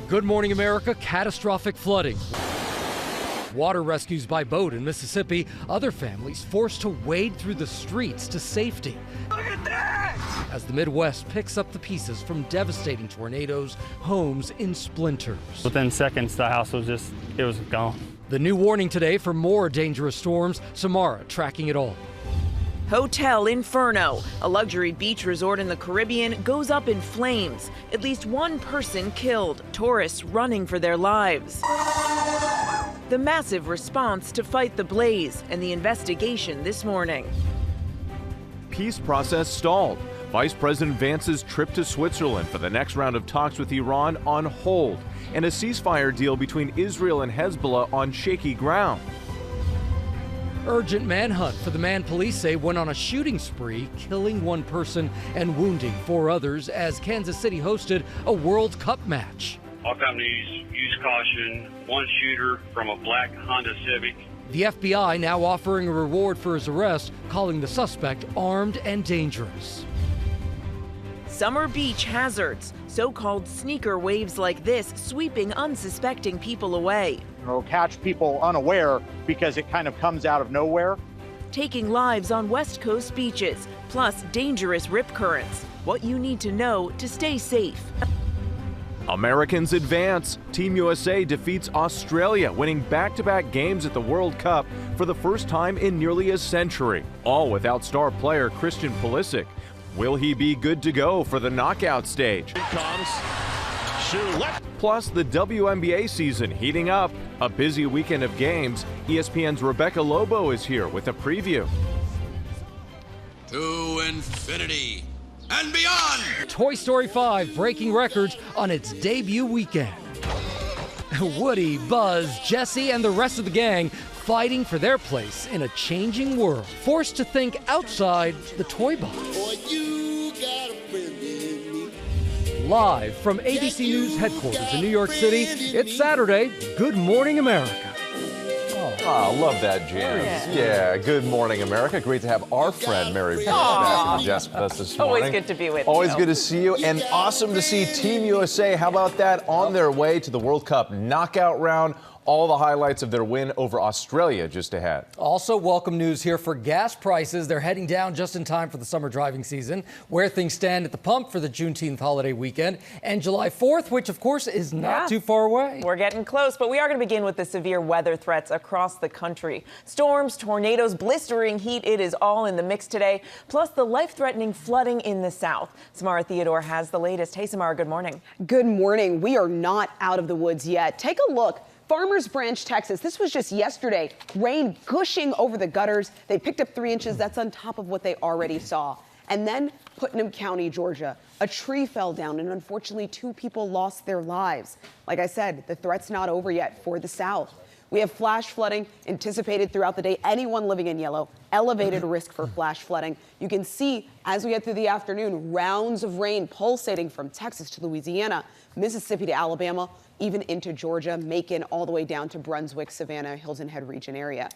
Good Morning America, catastrophic flooding. Water rescues by boat in Mississippi. Other families forced to wade through the streets to safety. Look at that! As the Midwest picks up the pieces from devastating tornadoes, homes in splinters. Within seconds, the house was it was gone. The new warning today for more dangerous storms. Samara tracking it all. Hotel Inferno, a luxury beach resort in the Caribbean, goes up in flames. At least one person killed, tourists running for their lives. The massive response to fight the blaze and the investigation this morning. Peace process stalled. Vice President Vance's trip to Switzerland for the next round of talks with Iran on hold, and a ceasefire deal between Israel and Hezbollah on shaky ground. Urgent manhunt for the man police say went on a shooting spree, killing one person and wounding 4 others as Kansas City hosted a World Cup match. All companies use caution. One shooter from a black Honda Civic. The FBI now offering a reward for his arrest, calling the suspect armed and dangerous. Summer beach hazards, so-called sneaker waves like this sweeping unsuspecting people away. It'll catch people unaware because it kind of comes out of nowhere. Taking lives on West Coast beaches, plus dangerous rip currents. What you need to know to stay safe. Americans advance. Team USA defeats Australia, winning back-to-back games at the World Cup for the first time in nearly a century. All without star player Christian Pulisic. Will he be good to go for the knockout stage? Here comes. Shoot left. Plus, the WNBA season heating up. A busy weekend of games. ESPN's Rebecca Lobo is here with a preview. To infinity and beyond! Toy Story 5 breaking records on its debut weekend. Woody, Buzz, Jesse, and the rest of the gang fighting for their place in a changing world, forced to think outside the toy box. Live from ABC News headquarters in New York City, it's Saturday. Good Morning America. Oh, love that jam. Yeah, Good Morning America. Great to have our friend Mary back with us this morning. Always good to be with you. Always good to see you, and awesome to see Team USA. How about that? On their way to the World Cup knockout round. All the highlights of their win over Australia just ahead. Also, welcome news here for gas prices. They're heading down just in time for the summer driving season. Where things stand at the pump for the Juneteenth holiday weekend and July 4th, which of course is not too far away. We're getting close, but we are going to begin with the severe weather threats across the country. Storms, tornadoes, blistering heat, it is all in the mix today. Plus the life-threatening flooding in the south. Samara Theodore has the latest. Hey, Samara, good morning. Good morning. We are not out of the woods yet. Take a look. Farmers Branch, Texas. This was just yesterday. Rain gushing over the gutters. They picked up 3 inches. That's on top of what they already saw. And then Putnam County, Georgia. A tree fell down and unfortunately 2 people lost their lives. Like I said, the threat's not over yet for the south. We have flash flooding anticipated throughout the day. Anyone living in yellow, elevated risk for flash flooding. You can see as we get through the afternoon, rounds of rain pulsating from Texas to Louisiana, Mississippi to Alabama, even into Georgia, Macon, all the way down to Brunswick, Savannah, Hilton Head region area.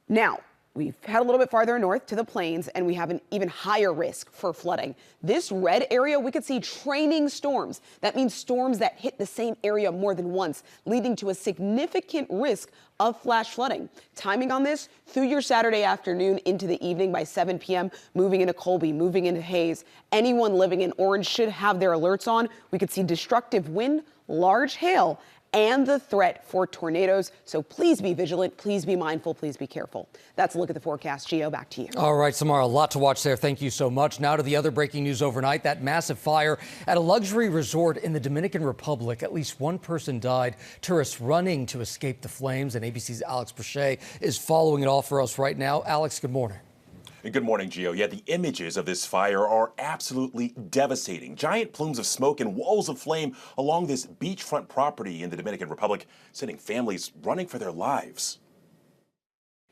Now, we've had a little bit farther north to the plains, and we have an even higher risk for flooding. This red area, we could see training storms. That means storms that hit the same area more than once, leading to a significant risk of flash flooding. Timing on this, through your Saturday afternoon into the evening by 7 p.m., moving into Colby, moving into Hayes. Anyone living in Orange should have their alerts on. We could see destructive wind, large hail, and the threat for tornadoes. So please be vigilant, please be mindful, please be careful. That's a look at the forecast. Gio, back to you. All right, Samara, a lot to watch there. Thank you so much. Now to the other breaking news overnight, that massive fire at a luxury resort in the Dominican Republic. At least 1 person died. Tourists running to escape the flames, and ABC's Alex Brachet is following it all for us right now. Alex, good morning. Good morning, Gio. Yeah, the images of this fire are absolutely devastating. Giant plumes of smoke and walls of flame along this beachfront property in the Dominican Republic, sending families running for their lives.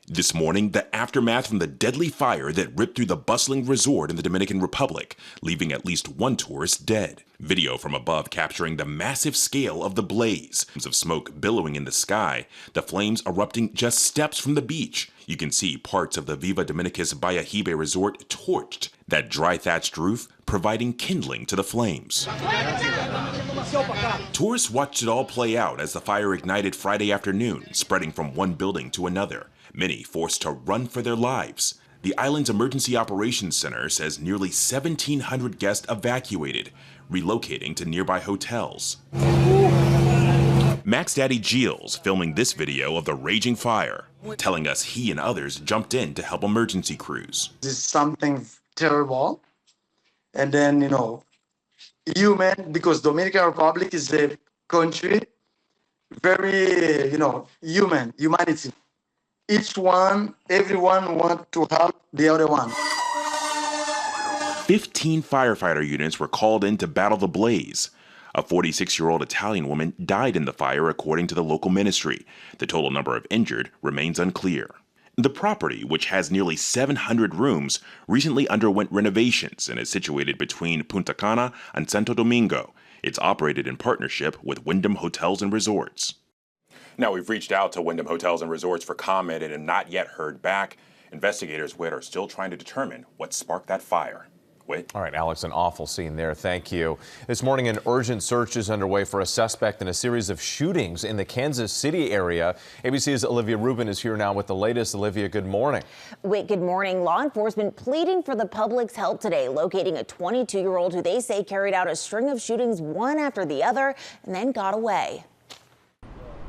This morning, the aftermath from the deadly fire that ripped through the bustling resort in the Dominican Republic, leaving at least 1 tourist dead. Video from above capturing the massive scale of the blaze, of smoke billowing in the sky, the flames erupting just steps from the beach. You can see parts of the Viva Dominicus Bayahibe resort torched, that dry thatched roof providing kindling to the flames. Tourists watched it all play out as the fire ignited Friday afternoon, spreading from one building to another. Many forced to run for their lives. The island's Emergency Operations Center says nearly 1,700 guests evacuated, relocating to nearby hotels. Mac's daddy Gilles filming this video of the raging fire, telling us he and others jumped in to help emergency crews. This is something terrible. And then, human, because Dominican Republic is a country very, human, humanity. Everyone wants to help the other one. 15 firefighter units were called in to battle the blaze. A 46-year-old Italian woman died in the fire, according to the local ministry. The total number of injured remains unclear. The property, which has nearly 700 rooms, recently underwent renovations and is situated between Punta Cana and Santo Domingo. It's operated in partnership with Wyndham Hotels and Resorts. Now, we've reached out to Wyndham Hotels and Resorts for comment and have not yet heard back. Investigators, Whit, are still trying to determine what sparked that fire. Whit? All right, Alex, an awful scene there. Thank you. This morning, an urgent search is underway for a suspect in a series of shootings in the Kansas City area. ABC's Olivia Rubin is here now with the latest. Olivia, good morning. Wait, good morning. Law enforcement pleading for the public's help today, locating a 22-year-old who they say carried out a string of shootings one after the other and then got away.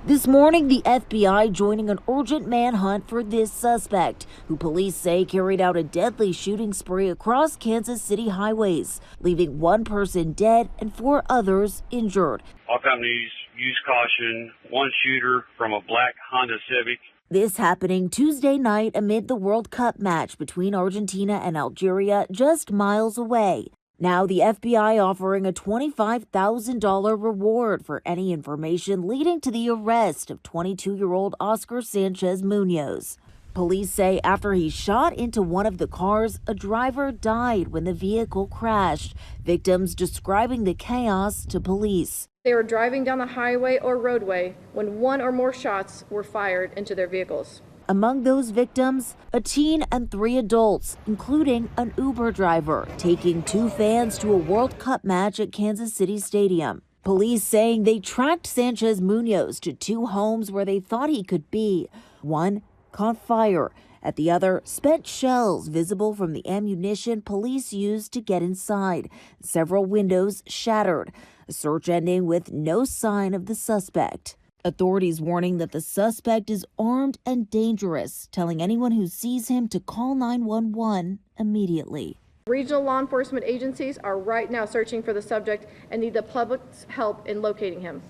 This morning, the FBI joining an urgent manhunt for this suspect, who police say carried out a deadly shooting spree across Kansas City highways, leaving one person dead and 4 others injured. All companies use caution. One shooter from a black Honda Civic. This happening Tuesday night amid the World Cup match between Argentina and Algeria, just miles away. Now the FBI offering a $25,000 reward for any information leading to the arrest of 22-year-old Oscar Sanchez Munoz. Police say after he shot into one of the cars, a driver died when the vehicle crashed. Victims describing the chaos to police. They were driving down the highway or roadway when 1 or more shots were fired into their vehicles. Among those victims, a teen and 3 adults, including an Uber driver, taking 2 fans to a World Cup match at Kansas City Stadium. Police saying they tracked Sanchez Munoz to 2 homes where they thought he could be. One caught fire. At the other, spent shells visible from the ammunition police used to get inside. Several windows shattered. A search ending with no sign of the suspect. Authorities warning that the suspect is armed and dangerous, telling anyone who sees him to call 911 immediately. Regional law enforcement agencies are right now searching for the subject and need the public's help in locating him.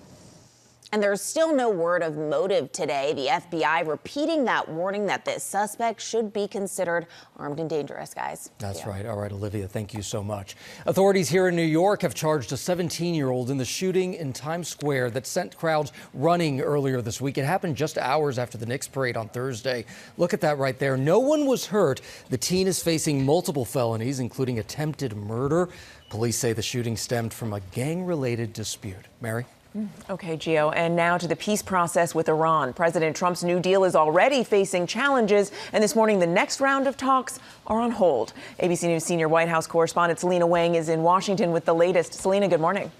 And there's still no word of motive today. The FBI repeating that warning that this suspect should be considered armed and dangerous, guys. That's right. All right, Olivia, thank you so much. Authorities here in New York have charged a 17-year-old in the shooting in Times Square that sent crowds running earlier this week. It happened just hours after the Knicks parade on Thursday. Look at that right there. No one was hurt. The teen is facing multiple felonies, including attempted murder. Police say the shooting stemmed from a gang-related dispute. Mary? Okay, Gio, and now to the peace process with Iran. President Trump's New Deal is already facing challenges, and this morning the next round of talks are on hold. ABC News senior White House correspondent Selena Wang is in Washington with the latest. Selena, good morning.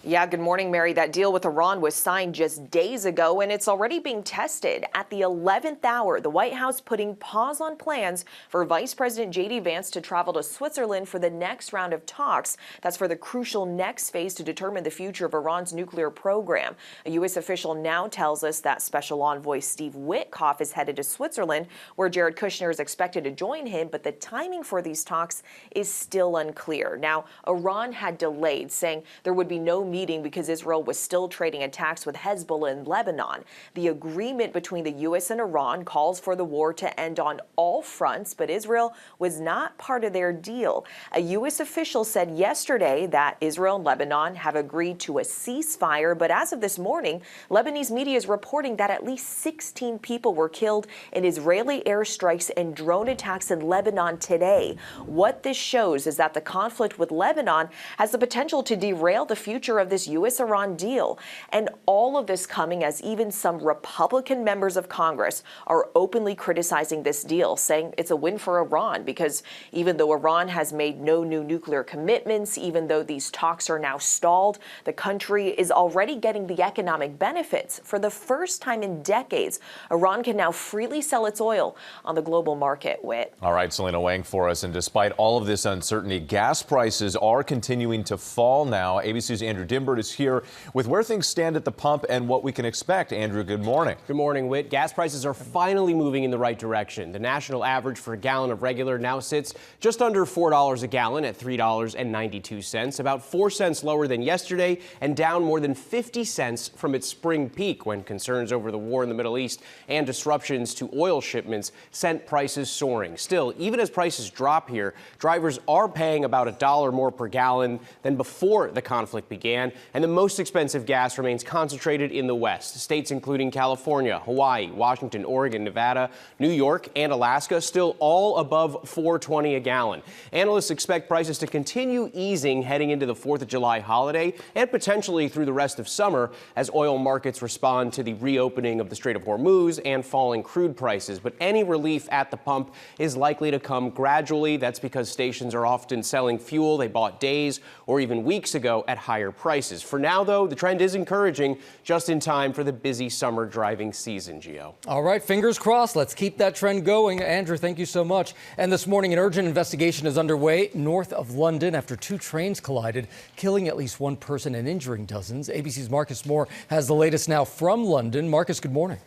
Yeah, good morning, Mary. That deal with Iran was signed just days ago, and it's already being tested. At the 11th hour, the White House putting pause on plans for Vice President J.D. Vance to travel to Switzerland for the next round of talks. That's for the crucial next phase to determine the future of Iran's nuclear program. A U.S. official now tells us that Special Envoy Steve Witkoff is headed to Switzerland, where Jared Kushner is expected to join him, but the timing for these talks is still unclear. Now, Iran had delayed, saying there would be no meeting because Israel was still trading attacks with Hezbollah in Lebanon. The agreement between the U.S. and Iran calls for the war to end on all fronts, but Israel was not part of their deal. A U.S. official said yesterday that Israel and Lebanon have agreed to a ceasefire, but as of this morning, Lebanese media is reporting that at least 16 people were killed in Israeli airstrikes and drone attacks in Lebanon today. What this shows is that the conflict with Lebanon has the potential to derail the future of this U.S.-Iran deal. And all of this coming as even some Republican members of Congress are openly criticizing this deal, saying it's a win for Iran because even though Iran has made no new nuclear commitments, even though these talks are now stalled, the country is already getting the economic benefits. For the first time in decades, Iran can now freely sell its oil on the global market. Whit. All right, Selena Wang for us. And despite all of this uncertainty, gas prices are continuing to fall now. ABC's Andrew Dimbert is here with where things stand at the pump and what we can expect. Andrew, good morning. Good morning, Whit. Gas prices are finally moving in the right direction. The national average for a gallon of regular now sits just under $4 a gallon at $3.92, about 4 cents lower than yesterday and down more than 50 cents from its spring peak when concerns over the war in the Middle East and disruptions to oil shipments sent prices soaring. Still, even as prices drop here, drivers are paying about $1 more per gallon than before the conflict began, and the most expensive gas remains concentrated in the West. States including California, Hawaii, Washington, Oregon, Nevada, New York, and Alaska still all above $4.20 a gallon. Analysts expect prices to continue easing heading into the 4th of July holiday and potentially through the rest of summer as oil markets respond to the reopening of the Strait of Hormuz and falling crude prices. But any relief at the pump is likely to come gradually. That's because stations are often selling fuel they bought days or even weeks ago at higher prices. For now, though, the trend is encouraging, just in time for the busy summer driving season, Gio. All right, fingers crossed. Let's keep that trend going. Andrew, thank you so much. And this morning, an urgent investigation is underway north of London after 2 trains collided, killing at least 1 person and injuring dozens. ABC's Marcus Moore has the latest now from London. Marcus, good morning.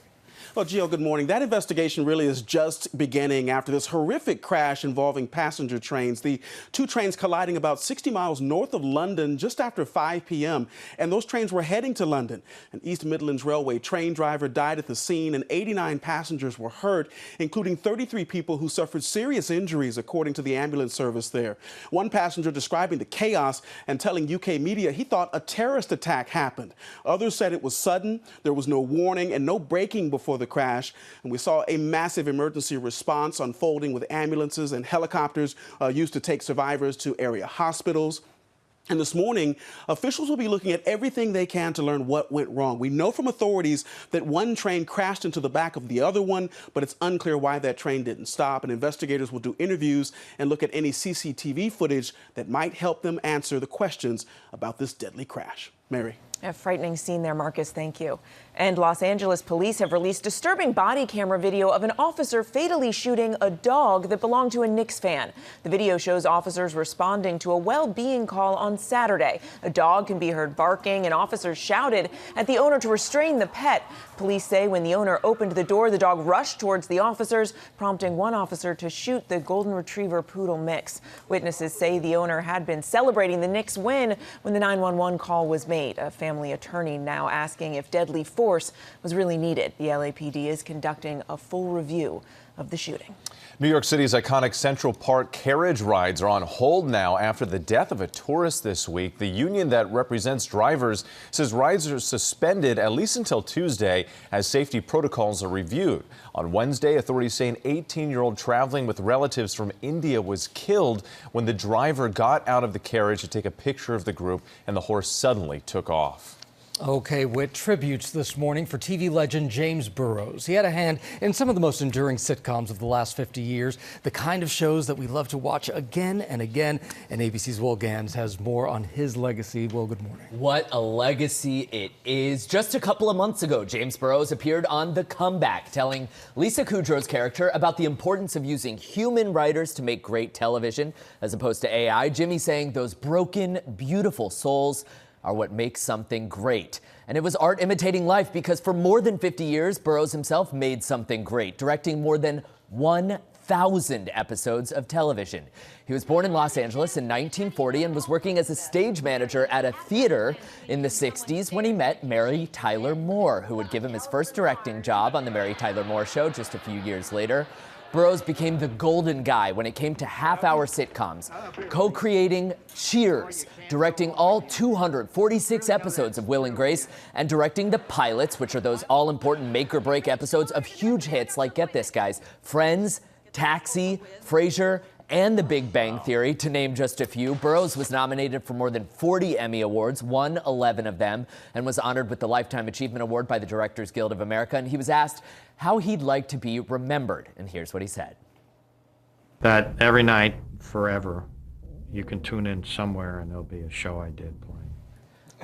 Well, Gio, good morning. That investigation really is just beginning after this horrific crash involving passenger trains. The 2 trains colliding about 60 miles north of London just after 5 p.m. And those trains were heading to London. An East Midlands Railway train driver died at the scene and 89 passengers were hurt, including 33 people who suffered serious injuries, according to the ambulance service there. One passenger describing the chaos and telling UK media he thought a terrorist attack happened. Others said it was sudden, there was no warning and no braking before the crash, and we saw a massive emergency response unfolding with ambulances and helicopters used to take survivors to area hospitals. And this morning, officials will be looking at everything they can to learn what went wrong. We know from authorities that one train crashed into the back of the other one, but it's unclear why that train didn't stop. And investigators will do interviews and look at any CCTV footage that might help them answer the questions about this deadly crash. Mary. A frightening scene there, Marcus. Thank you. And Los Angeles police have released disturbing body camera video of an officer fatally shooting a dog that belonged to a Knicks fan. The video shows officers responding to a well-being call on Saturday. A dog can be heard barking, and officers shouted at the owner to restrain the pet. Police say when the owner opened the door, the dog rushed towards the officers, prompting one officer to shoot the golden retriever poodle mix. Witnesses say the owner had been celebrating the Knicks' win when the 911 call was made. A family attorney now asking if deadly force was really needed. The LAPD is conducting a full review of the shooting. New York City's iconic Central Park carriage rides are on hold now after the death of a tourist this week. The union that represents drivers says rides are suspended at least until Tuesday as safety protocols are reviewed. On Wednesday, authorities say an 18-year-old traveling with relatives from India was killed when the driver got out of the carriage to take a picture of the group and the horse suddenly took off. Okay, Whit, tributes this morning for TV legend James Burrows. He had a hand in some of the most enduring sitcoms of the last 50 years, the kind of shows that we love to watch again and again. And ABC's Will Gans has more on his legacy. Will, good morning. What a legacy it is. Just a couple of months ago, James Burrows appeared on The Comeback, telling Lisa Kudrow's character about the importance of using human writers to make great television, as opposed to AI. Jimmy saying those broken, beautiful souls are what makes something great. And it was art imitating life because for more than 50 years, Burrows himself made something great, directing more than 1,000 episodes of television. He was born in Los Angeles in 1940 and was working as a stage manager at a theater in the 60s when he met Mary Tyler Moore, who would give him his first directing job on The Mary Tyler Moore Show just a few years later. Burrows became the golden guy when it came to half-hour sitcoms, co-creating Cheers, directing all 246 episodes of Will and Grace, and directing the pilots, which are those all-important make-or-break episodes of huge hits like, get this, guys, Friends, Taxi, Frasier, and The Big Bang Theory, to name just a few. Burroughs was nominated for more than 40 Emmy Awards, won 11 of them, and was honored with the Lifetime Achievement Award by the Directors Guild of America. And he was asked how he'd like to be remembered. And here's what he said. That every night, forever, you can tune in somewhere and there'll be a show I did playing.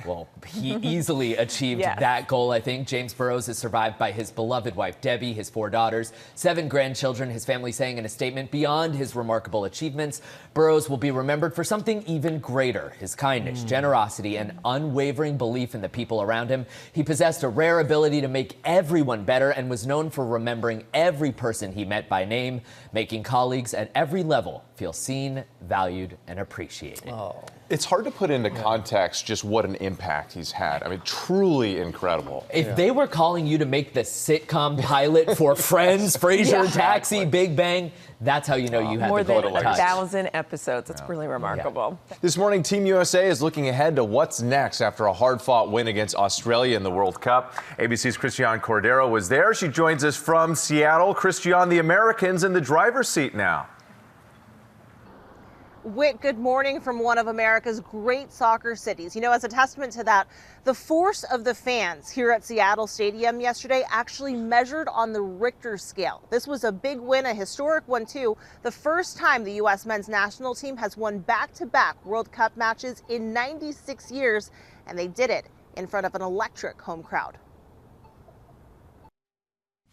Well, he easily achieved that goal, I think. James Burroughs is survived by his beloved wife, Debbie, his 4 daughters, 7 grandchildren. His family saying in a statement, beyond his remarkable achievements, Burroughs will be remembered for something even greater: his kindness, generosity, and unwavering belief in the people around him. He possessed a rare ability to make everyone better and was known for remembering every person he met by name, making colleagues at every level feel seen, valued, and appreciated. Oh. It's hard to put into context just what an impact he's had. I mean, truly incredible. If they were calling you to make the sitcom pilot for Friends, Frasier, Taxi, Big Bang, that's how you know you had more the golden than touch. 1,000 episodes. It's really remarkable. This morning, Team USA is looking ahead to what's next after a hard-fought win against Australia in the World Cup. ABC's Christian Cordero was there. She joins us from Seattle. Christian, the Americans in the driver's seat now. Whit, good morning from one of America's great soccer cities. You know, as a testament to that, the force of the fans here at Seattle Stadium yesterday actually measured on the Richter scale. This was a big win, a historic one too. The first time the U.S. men's national team has won back-to-back World Cup matches in 96 years, and they did it in front of an electric home crowd.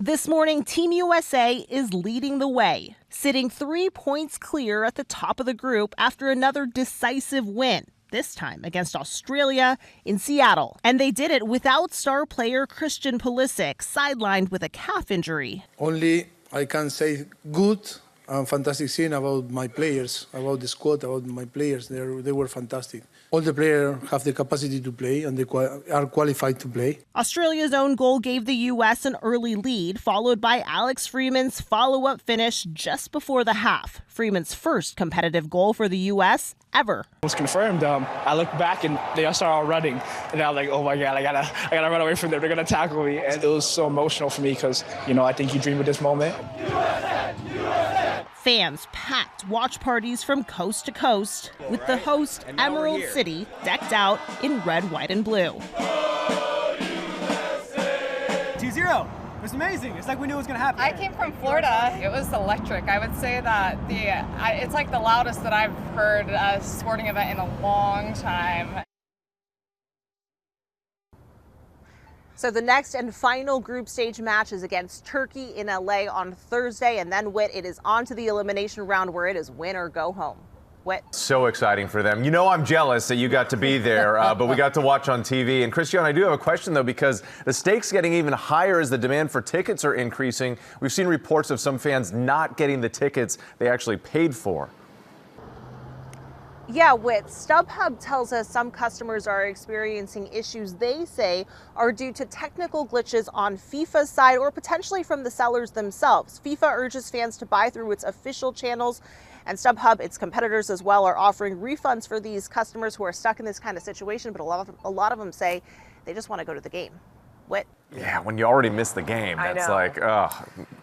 This morning, Team USA is leading the way, sitting 3 points clear at the top of the group after another decisive win, this time against Australia in Seattle. And they did it without star player Christian Pulisic, sidelined with a calf injury. Only I can say good and fantastic thing about my players, about the squad, about my players. They were fantastic. All the players have the capacity to play and they are qualified to play. Australia's own goal gave the U.S. an early lead, followed by Alex Freeman's follow-up finish just before the half. Freeman's first competitive goal for the U.S. ever. It was confirmed. I looked back and they all started all running, and I was like, "Oh my God, I gotta run away from them. They're gonna tackle me." And it was so emotional for me because, you know, I think you dream of this moment. Fans packed watch parties from coast to coast, with the host Emerald City decked out in red, white, and blue. 2-0. It was amazing. It's like we knew it was going to happen. I came from Florida. It was electric. I would say that it's like the loudest that I've heard a sporting event in a long time. So the next and final group stage match is against Turkey in LA on Thursday, and then Whit, it is on to the elimination round where it is win or go home. Whit. So exciting for them. You know, I'm jealous that you got to be there, but we got to watch on TV. And Christian, I do have a question though, because the stakes getting even higher as the demand for tickets are increasing. We've seen reports of some fans not getting the tickets they actually paid for. Yeah, Whit, StubHub tells us some customers are experiencing issues they say are due to technical glitches on FIFA's side or potentially from the sellers themselves. FIFA urges fans to buy through its official channels, and StubHub, its competitors as well, are offering refunds for these customers who are stuck in this kind of situation, but a lot of them say they just want to go to the game. Whit. Yeah, when you already missed the game, that's like,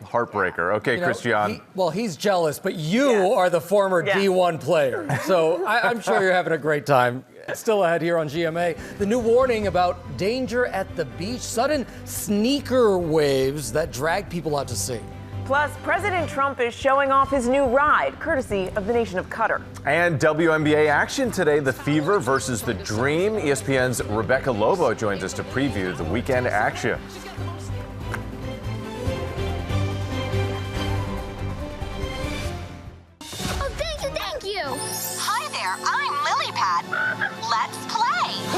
heartbreaker. Okay, Christian. He's jealous, but you are the former D1 player. So I'm sure you're having a great time. Still ahead here on GMA, the new warning about danger at the beach, sudden sneaker waves that drag people out to sea. Plus, President Trump is showing off his new ride, courtesy of the nation of Qatar. And WNBA action today, the Fever versus the Dream. ESPN's Rebecca Lobo joins us to preview the weekend action. Oh, thank you. Hi there, I'm Lilypad. Let's play.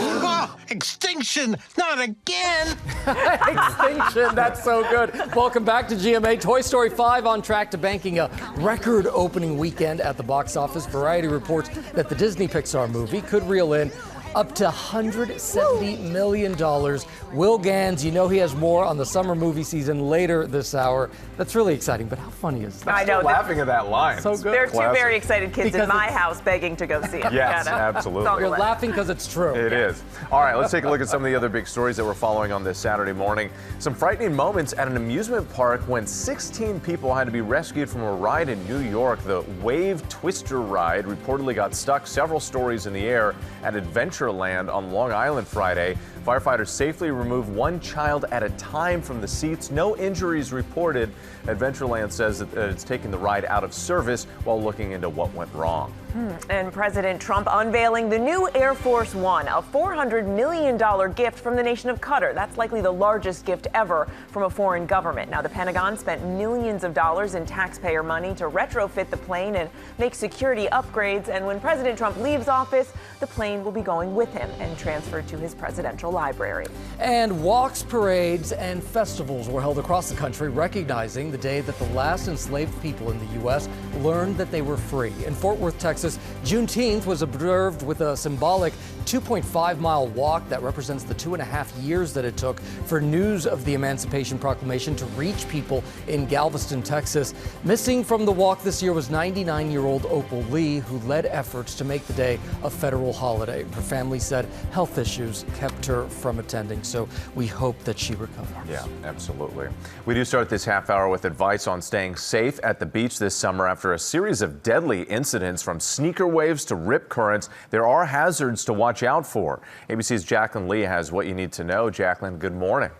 Oh, extinction, not again. Extinction, that's so good. Welcome back to GMA. Toy Story 5 on track to banking a record opening weekend at the box office. Variety reports that the Disney Pixar movie could reel in up to $170 million. Will Gans, you know he has more on the summer movie season later this hour. That's really exciting, but how funny is that? I know. Laughing at that line. So good. There are two very excited kids in my house begging to go see it. Yes, absolutely. You're laughing because it's true. It is. All right, let's take a look at some of the other big stories that we're following on this Saturday morning. Some frightening moments at an amusement park when 16 people had to be rescued from a ride in New York. The Wave Twister ride reportedly got stuck several stories in the air at Adventureland on Long Island Friday. Firefighters safely removed one child at a time from the seats. No injuries reported. Adventureland says that it's taking the ride out of service while looking into what went wrong. And President Trump unveiling the new Air Force One, a $400 million gift from the nation of Qatar. That's likely the largest gift ever from a foreign government. Now, the Pentagon spent millions of dollars in taxpayer money to retrofit the plane and make security upgrades. And when President Trump leaves office, the plane will be going with him and transferred to his presidential library. And walks, parades, and festivals were held across the country, recognizing the day that the last enslaved people in the U.S. learned that they were free. In Fort Worth, Texas, Juneteenth was observed with a symbolic 2.5-mile walk that represents the 2.5 years that it took for news of the Emancipation Proclamation to reach people in Galveston, Texas. Missing from the walk this year was 99-year-old Opal Lee, who led efforts to make the day a federal holiday. Her family said health issues kept her from attending, so we hope that she recovers. Yeah, absolutely. We do start this half hour with advice on staying safe at the beach this summer after a series of deadly incidents from sneaker waves to rip currents. There are hazards to watch out for. ABC's Jacqueline Lee has what you need to know. Jacqueline, good morning.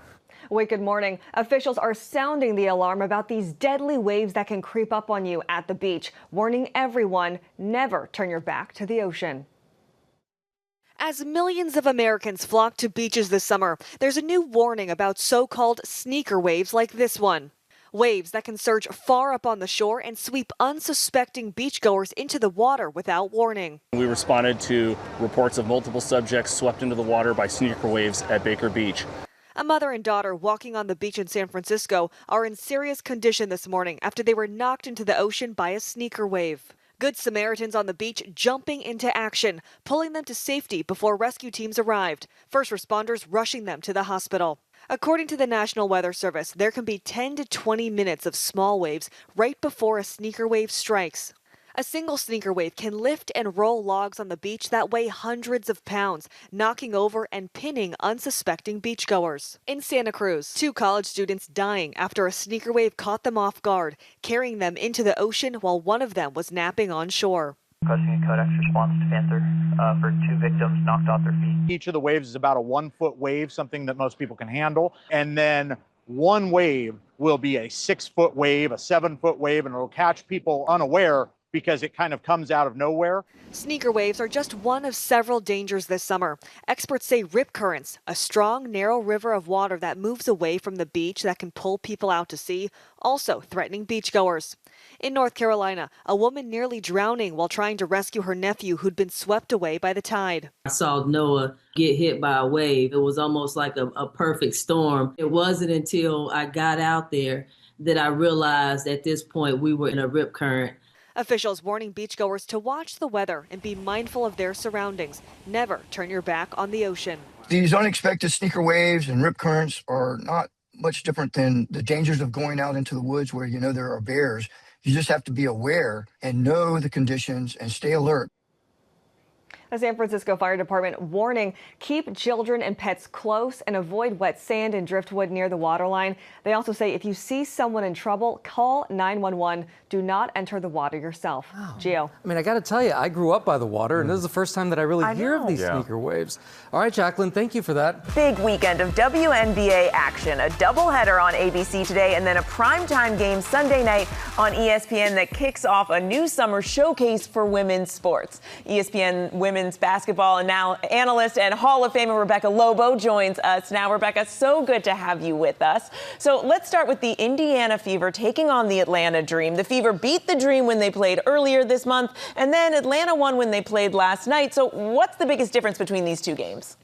Wait, good morning. Officials are sounding the alarm about these deadly waves that can creep up on you at the beach, warning everyone never turn your back to the ocean. As millions of Americans flock to beaches this summer, there's a new warning about so-called sneaker waves like this one. Waves that can surge far up on the shore and sweep unsuspecting beachgoers into the water without warning. We responded to reports of multiple subjects swept into the water by sneaker waves at Baker Beach. A mother and daughter walking on the beach in San Francisco are in serious condition this morning after they were knocked into the ocean by a sneaker wave. Good Samaritans on the beach jumping into action, pulling them to safety before rescue teams arrived. First responders rushing them to the hospital. According to the National Weather Service, there can be 10 to 20 minutes of small waves right before a sneaker wave strikes. A single sneaker wave can lift and roll logs on the beach that weigh hundreds of pounds, knocking over and pinning unsuspecting beachgoers. In Santa Cruz, 2 college students dying after a sneaker wave caught them off guard, carrying them into the ocean while one of them was napping on shore. Requesting a Codex response to Panther for 2 victims knocked off their feet. Each of the waves is about a 1-foot wave, something that most people can handle. And then one wave will be a 6-foot wave, a 7-foot wave, and it'll catch people unaware because it kind of comes out of nowhere. Sneaker waves are just one of several dangers this summer. Experts say rip currents, a strong, narrow river of water that moves away from the beach that can pull people out to sea, also threatening beachgoers. In North Carolina, a woman nearly drowning while trying to rescue her nephew who'd been swept away by the tide. I saw Noah get hit by a wave. It was almost like a perfect storm. It wasn't until I got out there that I realized at this point we were in a rip current. Officials warning beachgoers to watch the weather and be mindful of their surroundings. Never turn your back on the ocean. These unexpected sneaker waves and rip currents are not much different than the dangers of going out into the woods where you know there are bears. You just have to be aware and know the conditions and stay alert. The San Francisco Fire Department warning, keep children and pets close and avoid wet sand and driftwood near the waterline. They also say if you see someone in trouble, call 911. Do not enter the water yourself. Oh. Gio. I mean, I got to tell you, I grew up by the water, and this is the first time that I really hear of these sneaker waves. All right, Jacqueline, thank you for that. Big weekend of WNBA action. A doubleheader on ABC today and then a primetime game Sunday night on ESPN that kicks off a new summer showcase for women's sports. ESPN women's basketball and now analyst and Hall of Famer Rebecca Lobo joins us now. Rebecca, so good to have you with us. So let's start with the Indiana Fever taking on the Atlanta Dream. The Fever beat the Dream when they played earlier this month, and then Atlanta won when they played last night. So what's the biggest difference between these two games?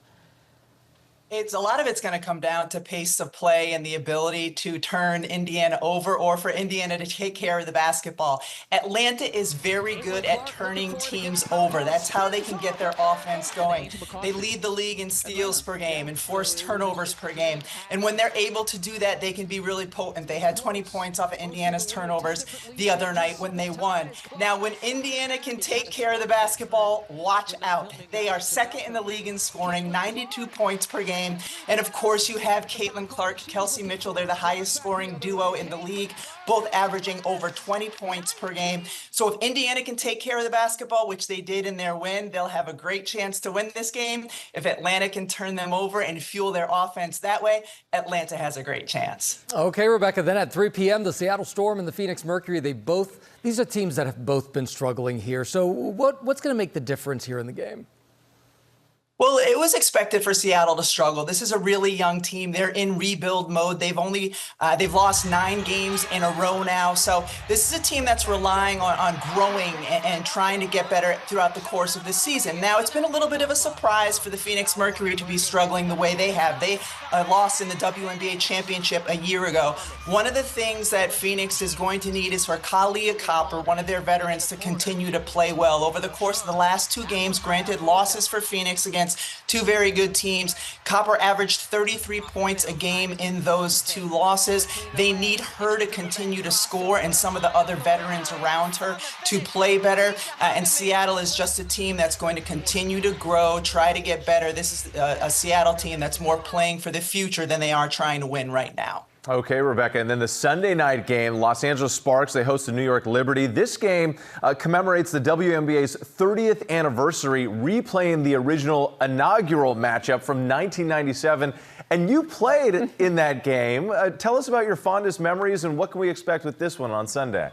A lot of it's going to come down to pace of play and the ability to turn Indiana over or for Indiana to take care of the basketball. Atlanta is very good at turning teams over. That's how they can get their offense going. They lead the league in steals per game and forced turnovers per game. And when they're able to do that, they can be really potent. They had 20 points off of Indiana's turnovers the other night when they won. Now, when Indiana can take care of the basketball, watch out. They are second in the league in scoring, 92 points per game. And of course, you have Caitlin Clark, Kelsey Mitchell. They're the highest scoring duo in the league, both averaging over 20 points per game. So if Indiana can take care of the basketball, which they did in their win, they'll have a great chance to win this game. If Atlanta can turn them over and fuel their offense that way, Atlanta has a great chance. Okay, Rebecca, then at 3 p.m., the Seattle Storm and the Phoenix Mercury, these are teams that have both been struggling here. So what's going to make the difference here in the game? Well, it was expected for Seattle to struggle. This is a really young team. They're in rebuild mode. They've lost 9 games in a row now. So this is a team that's relying on growing and trying to get better throughout the course of the season. Now, it's been a little bit of a surprise for the Phoenix Mercury to be struggling the way they have. They lost in the WNBA championship a year ago. One of the things that Phoenix is going to need is for Kalia Copper, one of their veterans, to continue to play well. Over the course of the last 2 games, granted losses for Phoenix against 2 very good teams, Copper averaged 33 points a game in those 2 losses. They need her to continue to score and some of the other veterans around her to play better. And Seattle is just a team that's going to continue to grow, try to get better. This is a Seattle team that's more playing for the future than they are trying to win right now. Okay, Rebecca. And then the Sunday night game, Los Angeles Sparks, they host the New York Liberty. This game commemorates the WNBA's 30th anniversary, replaying the original inaugural matchup from 1997. And you played in that game. Tell us about your fondest memories and what can we expect with this one on Sunday?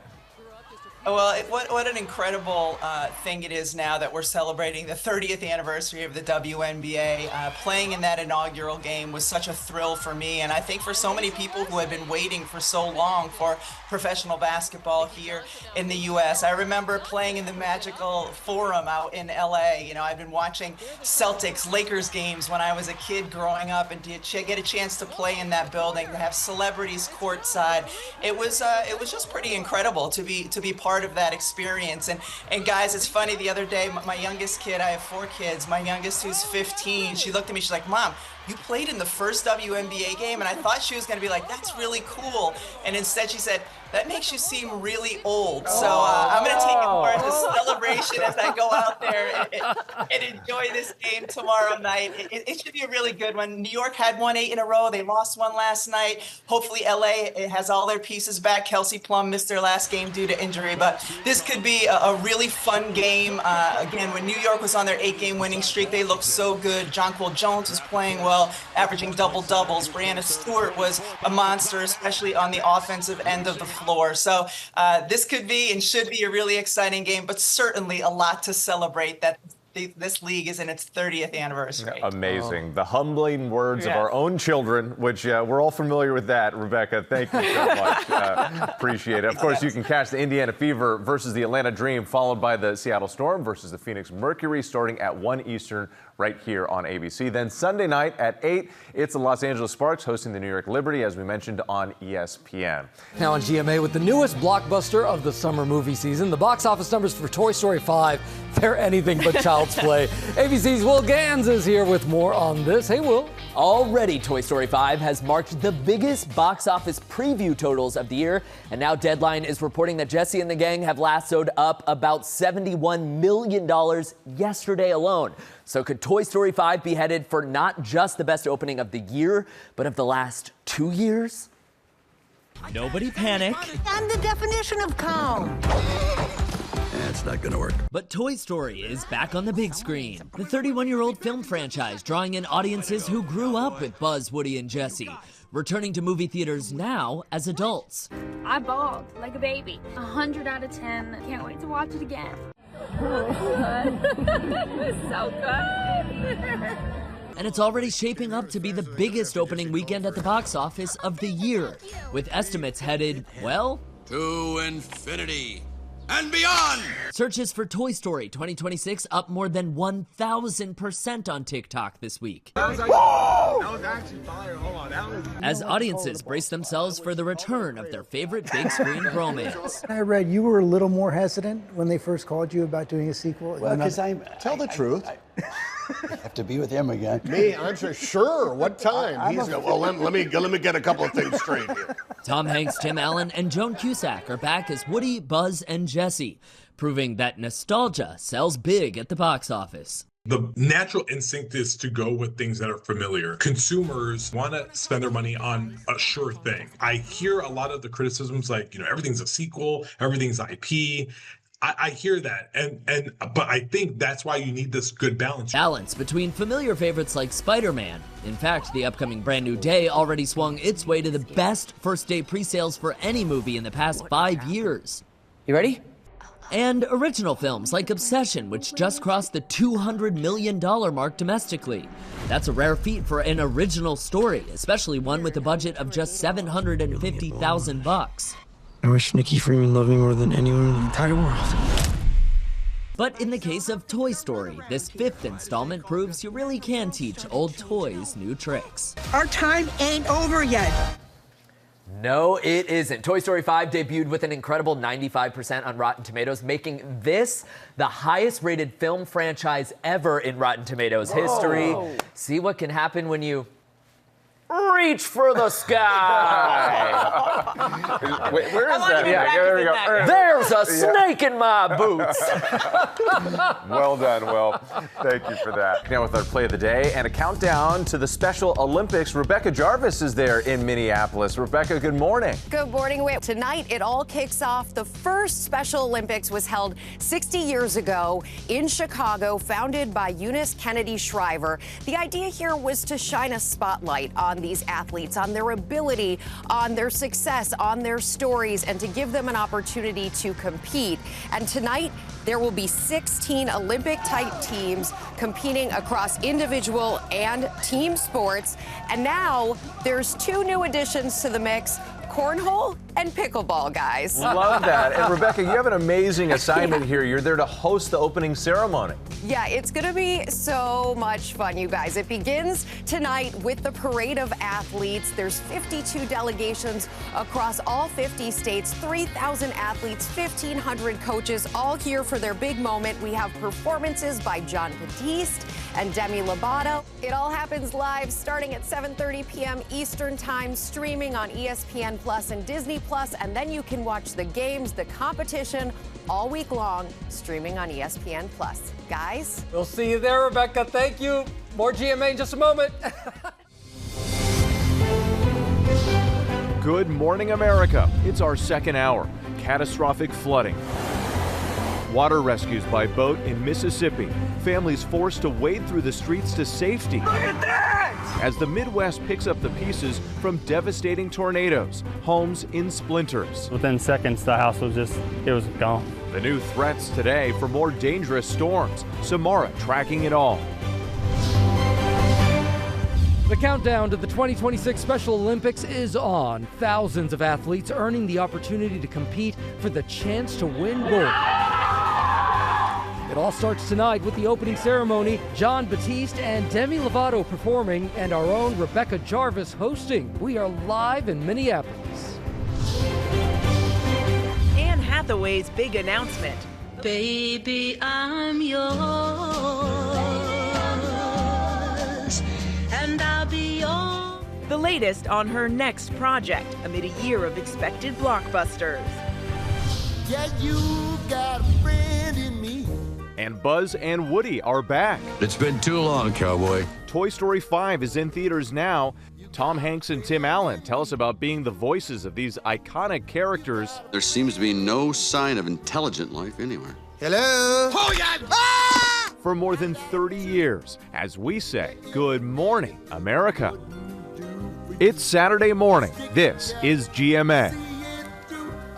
Well, what an incredible thing it is now that we're celebrating the 30th anniversary of the WNBA. Playing in that inaugural game was such a thrill for me, and I think for so many people who have been waiting for so long for professional basketball here in the U.S. I remember playing in the Magical Forum out in L.A. You know, I've been watching Celtics-Lakers games when I was a kid growing up, and to get a chance to play in that building, to have celebrities courtside, it was just pretty incredible to be part of that experience. And guys, it's funny, the other day, my youngest kid, I have 4 kids, my youngest who's 15, she looked at me, she's like, Mom, you played in the first WNBA game? And I thought she was going to be like, that's really cool. And instead she said, that makes you seem really old. So I'm going to take it more as a celebration as I go out there and enjoy this game tomorrow night. It should be a really good one. New York had won 8 in a row. They lost 1 last night. Hopefully LA has all their pieces back. Kelsey Plum missed their last game due to injury, but this could be a really fun game. Again, when New York was on their 8-game winning streak, they looked so good. Jonquil Jones was playing well, averaging double-doubles. Brianna Stewart was a monster, especially on the offensive end of the floor. So this could be and should be a really exciting game, but certainly a lot to celebrate that this league is in its 30th anniversary. Amazing. The humbling words of our own children, which we're all familiar with that, Rebecca. Thank you so much. Appreciate it. Of course, you can catch the Indiana Fever versus the Atlanta Dream, followed by the Seattle Storm versus the Phoenix Mercury, starting at 1 Eastern right here on ABC. Then Sunday night at 8, it's the Los Angeles Sparks hosting the New York Liberty, as we mentioned, on ESPN. Now on GMA with the newest blockbuster of the summer movie season, the box office numbers for Toy Story 5, they're anything but child's play. ABC's Will Gans is here with more on this. Hey, Will. Already, Toy Story 5 has marked the biggest box office preview totals of the year, and now Deadline is reporting that Jesse and the gang have lassoed up about $71 million yesterday alone. So could Toy Story 5 be headed for not just the best opening of the year, but of the last 2 years? Nobody panic. I'm the definition of calm. It's not gonna work. But Toy Story is back on the big screen. The 31-year-old film franchise drawing in audiences who grew up with Buzz, Woody, and Jesse, returning to movie theaters now as adults. I bawled like a baby. 100 out of 10. Can't wait to watch it again. It was so good. And it's already shaping up to be the biggest opening weekend at the box office of the year, with estimates headed, well, to infinity and beyond. Searches for Toy Story 2026 up more than 1,000% on TikTok this week. That was actually fire. Hold on. As audiences brace themselves for the return of their favorite big screen romance. I read you were a little more hesitant when they first called you about doing a sequel. Well, because tell the truth. I have to be with him again. Me, I'm sure. What time? He's well. Let me get a couple of things straight here. Tom Hanks, Tim Allen, and Joan Cusack are back as Woody, Buzz, and Jessie, proving that nostalgia sells big at the box office. The natural instinct is to go with things that are familiar. Consumers want to spend their money on a sure thing. I hear a lot of the criticisms like, everything's a sequel, everything's IP. I hear that, but I think that's why you need this good balance. Balance between familiar favorites like Spider-Man. In fact, the upcoming Brand New Day already swung its way to the best first-day pre-sales for any movie in the past 5 years. You ready? And original films like Obsession, which just crossed the $200 million mark domestically. That's a rare feat for an original story, especially one with a budget of just $750,000. I wish Nikki Freeman loved me more than anyone in the entire world. But in the case of Toy Story, this 5th installment proves you really can teach old toys new tricks. Our time ain't over yet. No, it isn't. Toy Story 5 debuted with an incredible 95% on Rotten Tomatoes, making this the highest-rated film franchise ever in Rotten Tomatoes history. See what can happen when you reach for the sky. Wait, where is that? Yeah, there we go. There's a snake in my boots. Well done, Will. Thank you for that. Now with our play of the day and a countdown to the Special Olympics, Rebecca Jarvis is there in Minneapolis. Rebecca, good morning. Good morning, Whit. Tonight, it all kicks off. The first Special Olympics was held 60 years ago in Chicago, founded by Eunice Kennedy Shriver. The idea here was to shine a spotlight on these athletes, on their ability, on their success, on their stories, and to give them an opportunity to compete. And tonight, there will be 16 Olympic-type teams competing across individual and team sports. And now there's 2 new additions to the mix: cornhole and pickleball, guys. Love that. And Rebecca, you have an amazing assignment here. You're there to host the opening ceremony. Yeah, it's going to be so much fun, you guys. It begins tonight with the parade of athletes. There's 52 delegations across all 50 states, 3,000 athletes, 1,500 coaches, all here for their big moment. We have performances by Jon Batiste and Demi Lovato. It all happens live starting at 7:30 p.m. Eastern Time, streaming on ESPN Plus and Disney Plus, and then you can watch the games, the competition, all week long, streaming on ESPN Plus. Guys? We'll see you there, Rebecca. Thank you. More GMA in just a moment. Good morning, America. It's our second hour. Catastrophic flooding. Water rescues by boat in Mississippi. Families forced to wade through the streets to safety. Look at that! As the Midwest picks up the pieces from devastating tornadoes, homes in splinters. Within seconds, the house was gone. The new threats today for more dangerous storms. Samara tracking it all. The countdown to the 2026 Special Olympics is on. Thousands of athletes earning the opportunity to compete for the chance to win gold. It all starts tonight with the opening ceremony, Jon Batiste and Demi Lovato performing, and our own Rebecca Jarvis hosting. We are live in Minneapolis. Anne Hathaway's big announcement. Baby, I'm yours, and I'll be yours. The latest on her next project amid a year of expected blockbusters. Yeah, you got a friend in me. And Buzz and Woody are back. It's been too long, cowboy. Toy Story 5 is in theaters now. Tom Hanks and Tim Allen tell us about being the voices of these iconic characters. There seems to be no sign of intelligent life anywhere. Hello? Oh, yeah! Ah! For more than 30 years, as we say, good morning, America. It's Saturday morning. This is GMA.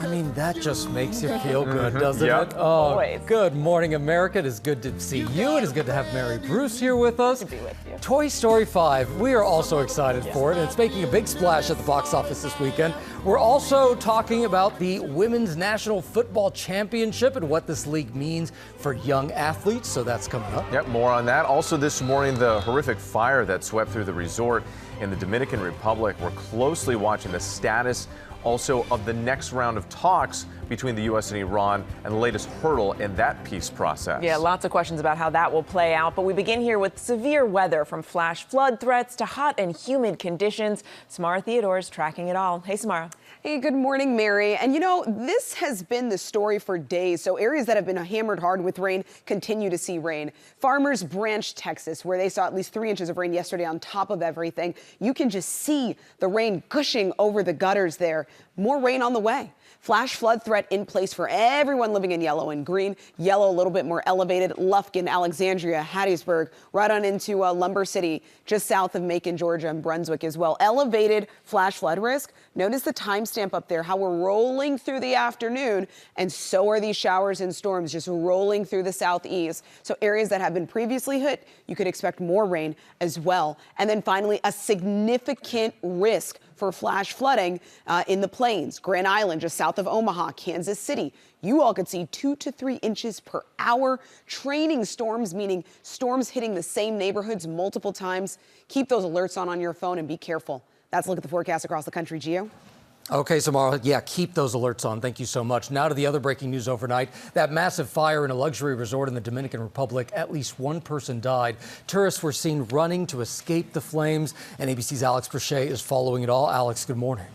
I mean, that just makes you feel good, doesn't Yep. it? Oh, Always. good morning, America. It is good to see you. It is good to have Mary Bruce here with us. Good to be with you. Toy Story 5, we are also excited for it, and it's making a big splash at the box office this weekend. We're also talking about the Women's National Football Championship and what this league means for young athletes, so that's coming up. Yep, more on that. Also this morning, the horrific fire that swept through the resort in the Dominican Republic. We're closely watching the status also of the next round of talks between the U.S. and Iran and the latest hurdle in that peace process. Yeah, lots of questions about how that will play out. But we begin here with severe weather, from flash flood threats to hot and humid conditions. Samara Theodore is tracking it all. Hey, Samara. Hey, good morning, Mary. And you know, this has been the story for days. So areas that have been hammered hard with rain continue to see rain. Farmers Branch, Texas, where they saw at least 3 inches of rain yesterday on top of everything. You can just see the rain gushing over the gutters there. More rain on the way. Flash flood threat in place for everyone living in yellow and green. Yellow a little bit more elevated. Lufkin, Alexandria, Hattiesburg, right on into Lumber City, just south of Macon, Georgia, and Brunswick as well. Elevated flash flood risk. Notice the timestamp up there, how we're rolling through the afternoon, and so are these showers and storms just rolling through the southeast. So areas that have been previously hit, you could expect more rain as well. And then finally, a significant risk for flash flooding in the plains, Grand Island, just south of Omaha, Kansas City. You all could see 2 to 3 inches per hour. Training storms, meaning storms hitting the same neighborhoods multiple times. Keep those alerts on your phone and be careful. That's a look at the forecast across the country. Gio? Okay, Samara, yeah, keep those alerts on. Thank you so much. Now to the other breaking news overnight. That massive fire in a luxury resort in the Dominican Republic. At least one person died. Tourists were seen running to escape the flames, and ABC's Alex Brochet is following it all. Alex, good morning.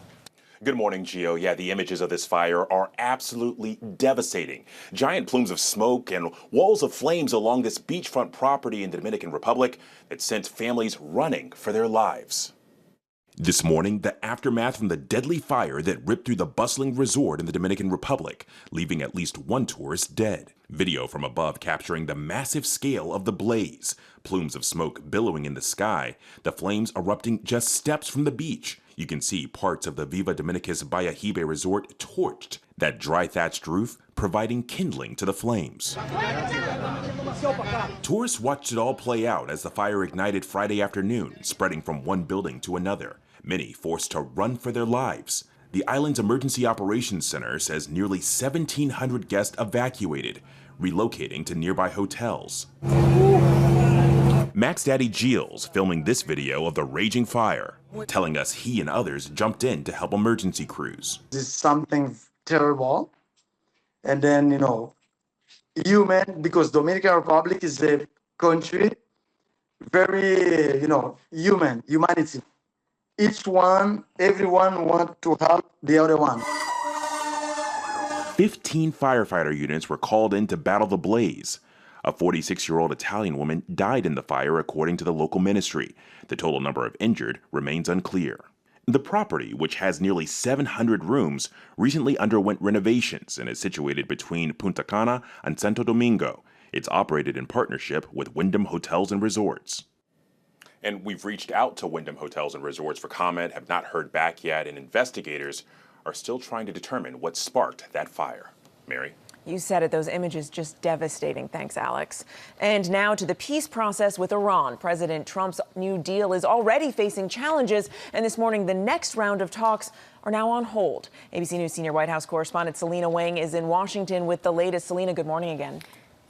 Good morning, Gio. Yeah, the images of this fire are absolutely devastating. Giant plumes of smoke and walls of flames along this beachfront property in the Dominican Republic that sent families running for their lives. This morning, the aftermath from the deadly fire that ripped through the bustling resort in the Dominican Republic, leaving at least one tourist dead. Video from above capturing the massive scale of the blaze, plumes of smoke billowing in the sky, the flames erupting just steps from the beach. You can see parts of the Viva Dominicus Bayahibe resort torched, that dry thatched roof providing kindling to the flames. Tourists watched it all play out as the fire ignited Friday afternoon, spreading from one building to another. Many forced to run for their lives. The island's Emergency Operations Center says nearly 1,700 guests evacuated, relocating to nearby hotels. Max Daddy Giles filming this video of the raging fire, telling us he and others jumped in to help emergency crews. This is something terrible. And then, you know, human, because Dominican Republic is a country very, humanity. Everyone wants to help the other one. 15 firefighter units were called in to battle the blaze. A 46-year-old Italian woman died in the fire, according to the local ministry. The total number of injured remains unclear. The property, which has nearly 700 rooms, recently underwent renovations and is situated between Punta Cana and Santo Domingo. It's operated in partnership with Wyndham Hotels and Resorts. And we've reached out to Wyndham Hotels and Resorts for comment, have not heard back yet, and investigators are still trying to determine what sparked that fire. Mary? You said it, those images just devastating. Thanks, Alex. And now to the peace process with Iran. President Trump's new deal is already facing challenges, and this morning the next round of talks are now on hold. ABC News senior White House correspondent Selena Wang is in Washington with the latest. Selena, good morning again.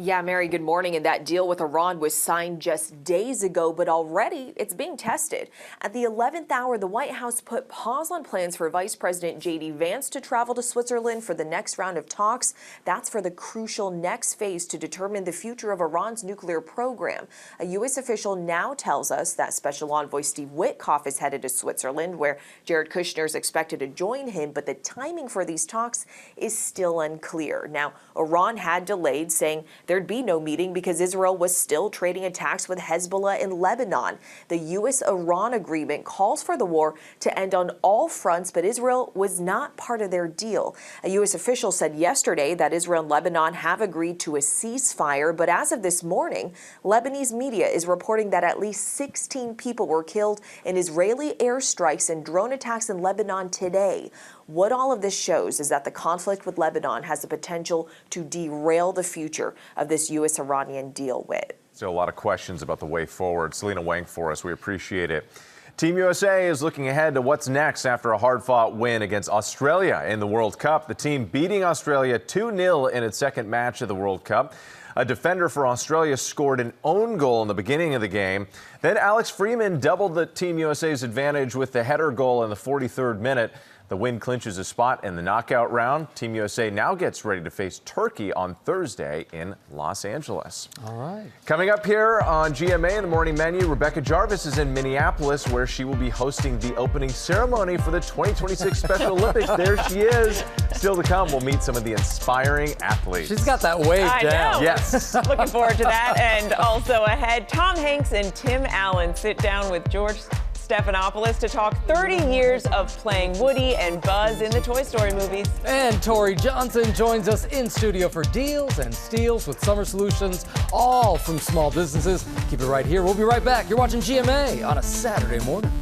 Yeah, Mary, good morning. And that deal with Iran was signed just days ago, but already it's being tested. At the 11th hour, the White House put pause on plans for Vice President J.D. Vance to travel to Switzerland for the next round of talks. That's for the crucial next phase to determine the future of Iran's nuclear program. A U.S. official now tells us that Special Envoy Steve Witkoff is headed to Switzerland, where Jared Kushner is expected to join him, but the timing for these talks is still unclear. Now, Iran had delayed, saying there'd be no meeting because Israel was still trading attacks with Hezbollah in Lebanon. The U.S.-Iran agreement calls for the war to end on all fronts, but Israel was not part of their deal. A U.S. official said yesterday that Israel and Lebanon have agreed to a ceasefire, but as of this morning, Lebanese media is reporting that at least 16 people were killed in Israeli airstrikes and drone attacks in Lebanon today. What all of this shows is that the conflict with Lebanon has the potential to derail the future of this U.S.-Iranian deal with. Still a lot of questions about the way forward. Selena Wang for us. We appreciate it. Team USA is looking ahead to what's next after a hard-fought win against Australia in the World Cup. The team beating Australia 2-0 in its second match of the World Cup. A defender for Australia scored an own goal in the beginning of the game. Then Alex Freeman doubled the Team USA's advantage with the header goal in the 43rd minute. The win clinches a spot in the knockout round. Team USA now gets ready to face Turkey on Thursday in Los Angeles. All right. Coming up here on GMA in the morning menu, Rebecca Jarvis is in Minneapolis, where she will be hosting the opening ceremony for the 2026 Special Olympics. There she is. Still to come, we'll meet some of the inspiring athletes. She's got that wave down. Know. Yes. Looking forward to that. And also ahead, Tom Hanks and Tim Allen sit down with George Stephanopoulos to talk 30 years of playing Woody and Buzz in the Toy Story movies. And Tori Johnson joins us in studio for Deals and Steals with summer solutions, all from small businesses. Keep it right here. We'll be right back. You're watching GMA on a Saturday morning.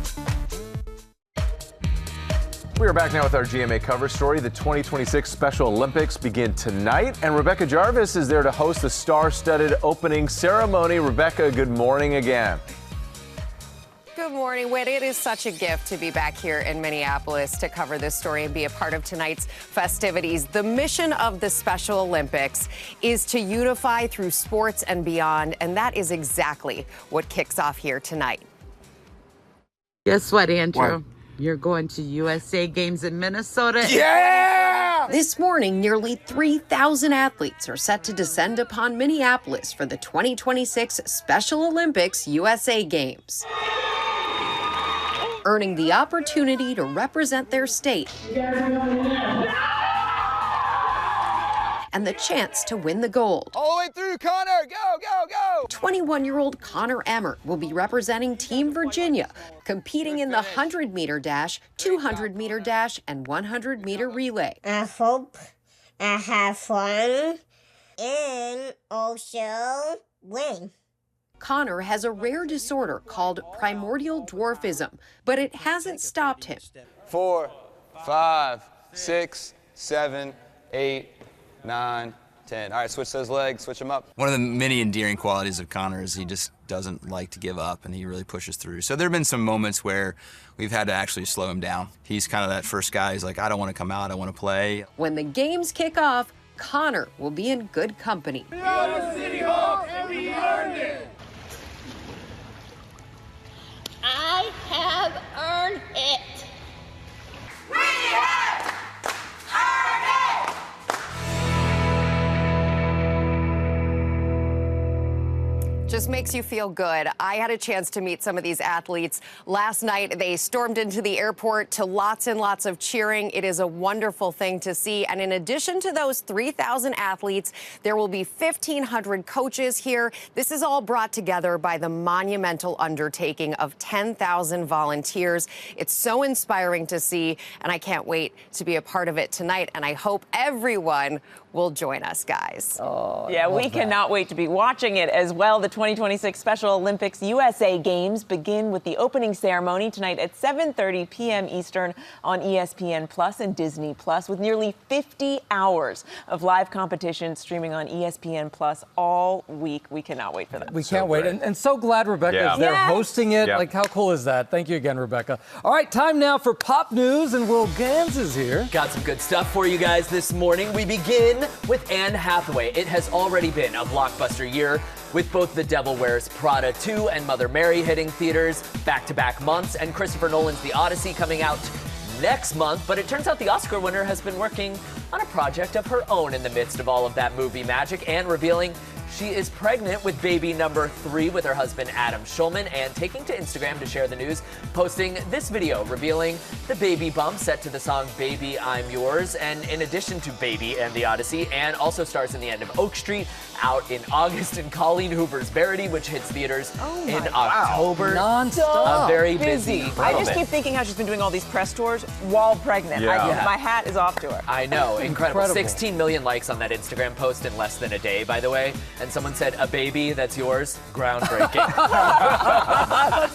We are back now with our GMA cover story. The 2026 Special Olympics begin tonight, and Rebecca Jarvis is there to host the star-studded opening ceremony. Rebecca, good morning again. Good morning, Whit. It is such a gift to be back here in Minneapolis to cover this story and be a part of tonight's festivities. The mission of the Special Olympics is to unify through sports and beyond, and that is exactly what kicks off here tonight. Guess what, Andrew? What? You're going to USA Games in Minnesota. Yeah! This morning, nearly 3,000 athletes are set to descend upon Minneapolis for the 2026 Special Olympics USA Games, earning the opportunity to represent their state and the chance to win the gold. All the way through, Connor, go, go, go! 21-year-old Connor Emmert will be representing Team Virginia, competing in the 100-meter dash, 200-meter dash, and 100-meter relay. I hope I have fun and also win. Connor has a rare disorder called primordial dwarfism, but it hasn't stopped him. 4, 5, 6, 7, 8, 9, 10. All right, switch those legs, switch them up. One of the many endearing qualities of Connor is he just doesn't like to give up, and he really pushes through. So there have been some moments where we've had to actually slow him down. He's kind of that first guy. He's like, I don't want to come out, I want to play. When the games kick off, Connor will be in good company. We are the City Hawks, and we earned it. I have earned it. We have earned it. Just makes you feel good. I had a chance to meet some of these athletes last night. They stormed into the airport to lots and lots of cheering. It is a wonderful thing to see. And in addition to those 3,000 athletes, there will be 1,500 coaches here. This is all brought together by the monumental undertaking of 10,000 volunteers. It's so inspiring to see, and I can't wait to be a part of it tonight. And I hope everyone will join us, guys. Oh, yeah, we cannot wait to be watching it as well. The 2026 Special Olympics USA Games begin with the opening ceremony tonight at 7:30 p.m. Eastern on ESPN Plus and Disney Plus, with nearly 50 hours of live competition streaming on ESPN Plus all week. We cannot wait for that. We can't wait. And so glad Rebecca is there hosting it. Like, how cool is that? Thank you again, Rebecca. All right, time now for Pop News, and Will Gans is here. Got some good stuff for you guys this morning. We begin with Anne Hathaway. It has already been a blockbuster year, with both The Devil Wears Prada 2 and Mother Mary hitting theaters back-to-back months, and Christopher Nolan's The Odyssey coming out next month. But it turns out the Oscar winner has been working on a project of her own in the midst of all of that movie magic, and revealing She is pregnant with baby number 3 with her husband Adam Schulman and taking to Instagram to share the news, posting this video revealing the baby bump set to the song Baby I'm Yours. And in addition to Baby and the Odyssey, Anne also stars in the end of Oak Street, out in August, and Colleen Hoover's Verity, which hits theaters in October. Non-stop. A very busy. I just keep thinking how she's been doing all these press tours while pregnant. My hat is off to her. I know, incredible. 16 million likes on that Instagram post in less than a day, by the way. And someone said, a baby that's yours? Groundbreaking.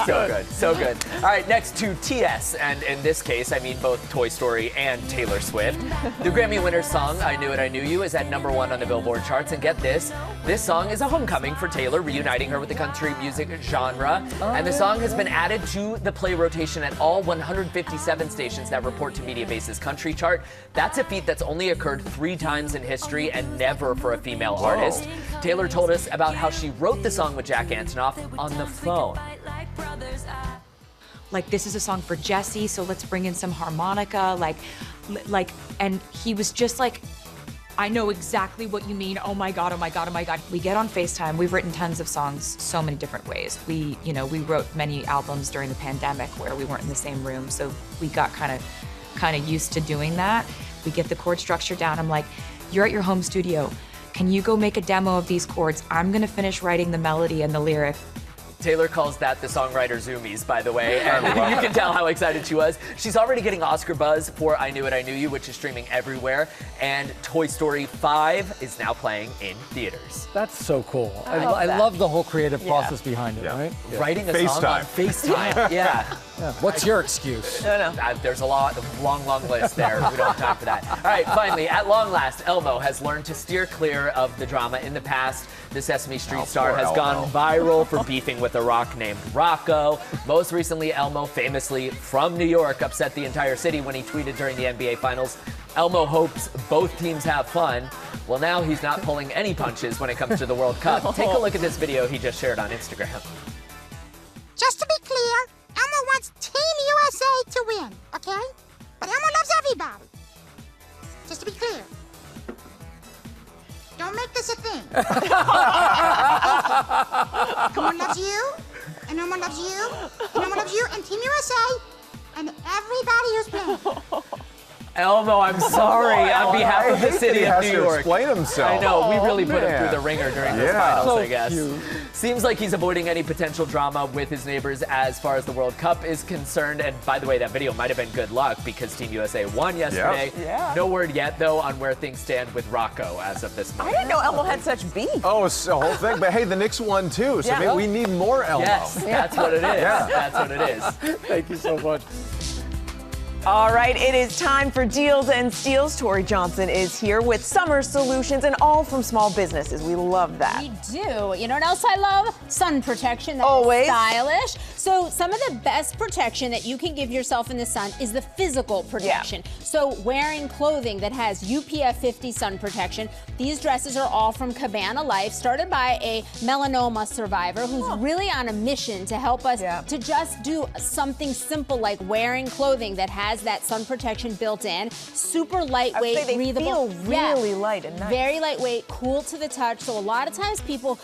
So good, so good. All right, next to TS, and in this case, I mean both Toy Story and Taylor Swift. The Grammy winner's song, I Knew It, I Knew You, is at #1 on the Billboard charts, and get this song is a homecoming for Taylor, reuniting her with the country music genre. And the song has been added to the play rotation at all 157 stations that report to Mediabase's country chart. That's a feat that's only occurred 3 times in history and never for a female artist. Taylor told us about how she wrote the song with Jack Antonoff on the phone. Like, this is a song for Jesse, so let's bring in some harmonica, and he was just like, I know exactly what you mean. Oh my God, oh my God, oh my God. We get on FaceTime. We've written tons of songs so many different ways. We wrote many albums during the pandemic where we weren't in the same room, so we got kind of used to doing that. We get the chord structure down. I'm like, you're at your home studio. Can you go make a demo of these chords? I'm gonna finish writing the melody and the lyric. Taylor calls that the songwriter zoomies, by the way, and you can tell how excited she was. She's already getting Oscar buzz for I Knew It, I Knew You, which is streaming everywhere, and Toy Story 5 is now playing in theaters. That's so cool. I love the whole creative process behind it, right? Writing a song on FaceTime. Yeah. What's your excuse? No. There's a long list there. We don't have time for that. All right, finally, at long last, Elmo has learned to steer clear of the drama in the past. The Sesame Street star has gone viral for beefing with a rock named Rocco. Most recently, Elmo, famously from New York, upset the entire city when he tweeted during the NBA Finals, Elmo hopes both teams have fun. Well, now he's not pulling any punches when it comes to the World Cup. Take a look at this video he just shared on Instagram. Just to be clear, Elmo wants Team USA to win, okay? But Elmo loves everybody. Just to be clear. Don't make this a thing. Elmo loves you, and Elmo loves you, and Elmo loves you, and Team USA, and everybody who's playing. Elmo, I'm sorry on behalf of the city of New York. Explain himself. I know, we really put him through the ringer during those finals, So I guess. cute. Seems like he's avoiding any potential drama with his neighbors as far as the World Cup is concerned. And by the way, that video might have been good luck because Team USA won yesterday. Yeah. No word yet, though, on where things stand with Rocco as of this I moment. didn't know Elmo had such beef. Oh, it's the whole thing. But hey, the Knicks won too, so maybe we need more Elmo. Yes, that's what it is. That's what it is. Thank you so much. All right, it is time for Deals and Steals. Tori Johnson is here with summer solutions and all from small businesses. We love that. We do. You know what else I love? Sun protection. That Always. is stylish. So some of the best protection that you can give yourself in the sun is the physical protection. So wearing clothing that has UPF 50 sun protection. These dresses are all from Cabana Life, started by a melanoma survivor who's really on a mission to help us to just do something simple like wearing clothing that has that sun protection built in. Super lightweight, I would say they breathable. feel really light and nice. Very lightweight, cool to the touch. So a lot of times people,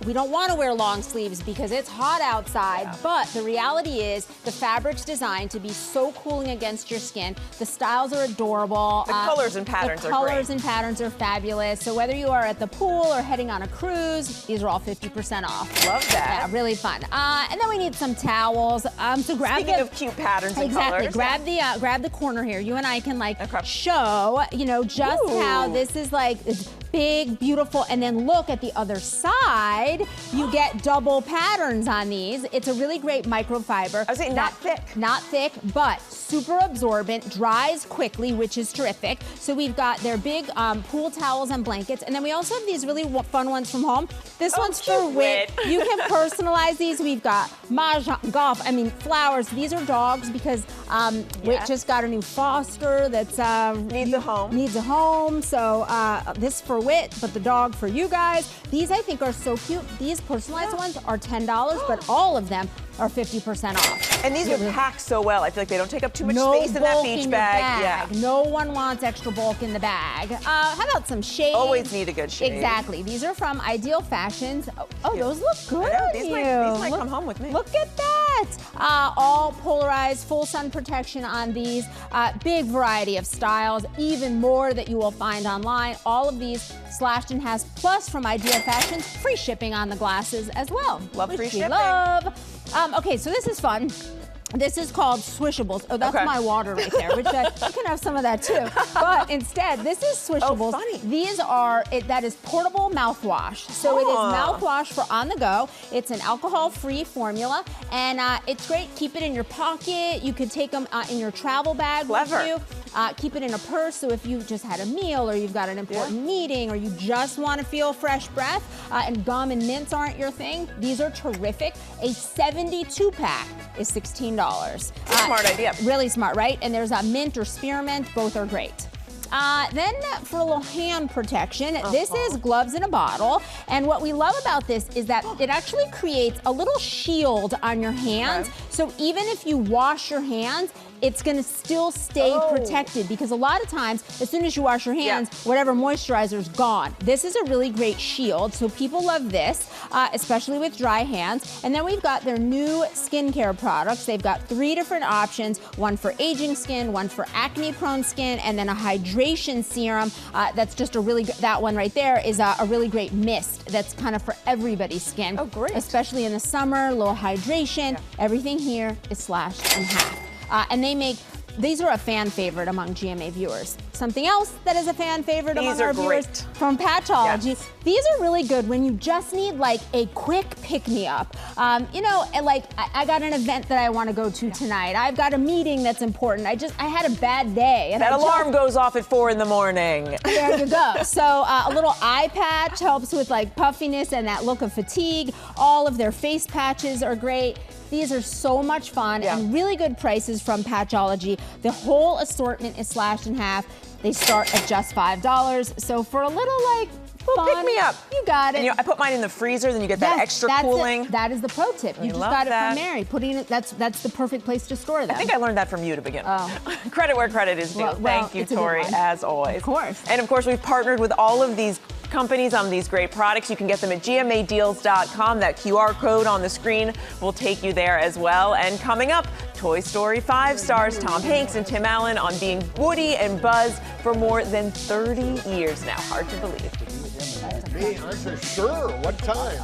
we don't want to wear long sleeves because it's hot outside, but the reality is the fabric's designed to be so cooling against your skin. The styles are adorable. The colors and patterns are great. The colors and patterns are fabulous. So whether you are at the pool or heading on a cruise, these are all 50% off. Love that. Yeah, really fun. And then we need some towels. So grab Speaking of cute patterns and colors. Grab the corner here. You and I can show, just how this is it's big, beautiful, and then look at the other side. You get double patterns on these. It's a really great microfiber. I was saying not thick. Not thick, but super absorbent, dries quickly, which is terrific. So we've got their big pool towels and blankets, and then we also have these really fun ones from home. This one's for Wit. You can personalize these. We've got mahjong, golf, flowers. These are dogs because Wit just got a new foster that's needs a home. Needs a home. So this for Wit, but the dog for you guys. These I think are so cute. These personalized ones are $10, but all of them are 50% off. And these would pack so well. I feel like they don't take up too much No space in that bulk beach in bag. your bag. Yeah. No one wants extra bulk in the bag. How about some shades? Always need a good shade. Exactly. These are from Ideal Fashions. Oh, those look good I know, on these you. might come home with me. Look at that. All polarized, full sun protection on these. Big variety of styles, even more that you will find online. All of these slashed and has plus from Ideal Fashions, free shipping on the glasses as well. Love which free we shipping. love. Okay, so this is fun. This is called Swishables. Oh, that's my water right there, which you can have some of that too. But instead, this is Swishables. Oh, funny. These are, that is portable mouthwash. So it is mouthwash for on the go. It's an alcohol-free formula, and it's great. Keep it in your pocket. You could take them in your travel bag with you. Keep it in a purse, so if you just had a meal or you've got an important meeting or you just want to feel fresh breath and gum and mints aren't your thing, these are terrific. A 72-pack is $16. Smart idea. Really smart, right? And there's a mint or spearmint, both are great. Then for a little hand protection, this is gloves in a bottle. And what we love about this is that it actually creates a little shield on your hands. So even if you wash your hands, it's gonna still stay protected, because a lot of times, as soon as you wash your hands, whatever moisturizer is gone. This is a really great shield, so people love this, especially with dry hands. And then we've got their new skincare products. They've got 3 different options, one for aging skin, one for acne-prone skin, and then a hydration serum that's just a really good, that one right there is a really great mist that's kind of for everybody's skin. Oh, great. Especially in the summer, a little hydration. Everything here is slashed in half. And these are a fan favorite among GMA viewers. Something else that is a fan favorite among our viewers from Patchology. Yes. These are really good when you just need like a quick pick-me-up. You know, like I got an event that I want to go to tonight. I've got a meeting that's important. I had a bad day. And that alarm goes off at 4 in the morning. There you go. So a little eye patch helps with like puffiness and that look of fatigue. All of their face patches are great. These are so much fun and really good prices from Patchology. The whole assortment is slashed in half. They start at just $5. So for a little like fun, pick me up. You got it. And, you know, I put mine in the freezer, then you get that extra cooling. That is the pro tip. You just got it from Mary. Putting it, that's the perfect place to store them. I think I learned that from you to begin with. Credit where credit is due. Thank you, Tori, as always. Of course. And of course, we've partnered with all of these companies on these great products. You can get them at gmadeals.com. That QR code on the screen will take you there as well. And coming up, Toy Story 5 stars Tom Hanks and Tim Allen on being Woody and Buzz for more than 30 years now. Hard to believe. Me, aren't you sure? What time?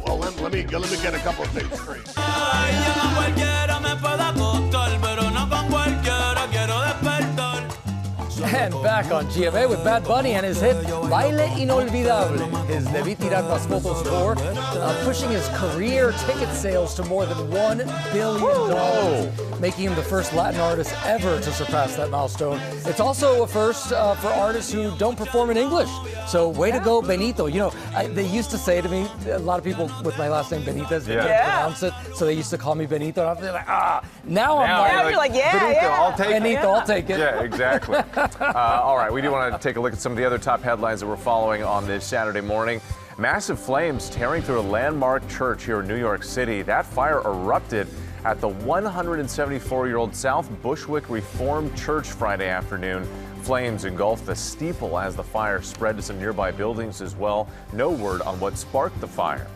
Well, let me get a couple of things straight. And back on GMA with Bad Bunny and his hit Baile Inolvidable. His Debí Tirar Las Fotos tour, pushing his career ticket sales to more than $1 billion, making him the first Latin artist ever to surpass that milestone. It's also a first for artists who don't perform in English. So way to go, Benito. You know, they used to say to me, a lot of people with my last name Benitez, they can't pronounce it, so they used to call me Benito. And I'm like, Now you're like, Benito, I'll take it. Benito, I'll take it. Yeah, exactly. All right, we do want to take a look at some of the other top headlines that we're following on this Saturday morning. Massive flames tearing through a landmark church here in New York City. That fire erupted at the 174-year-old South Bushwick Reformed Church Friday afternoon. Flames engulfed the steeple as the fire spread to some nearby buildings as well. No word on what sparked the fire.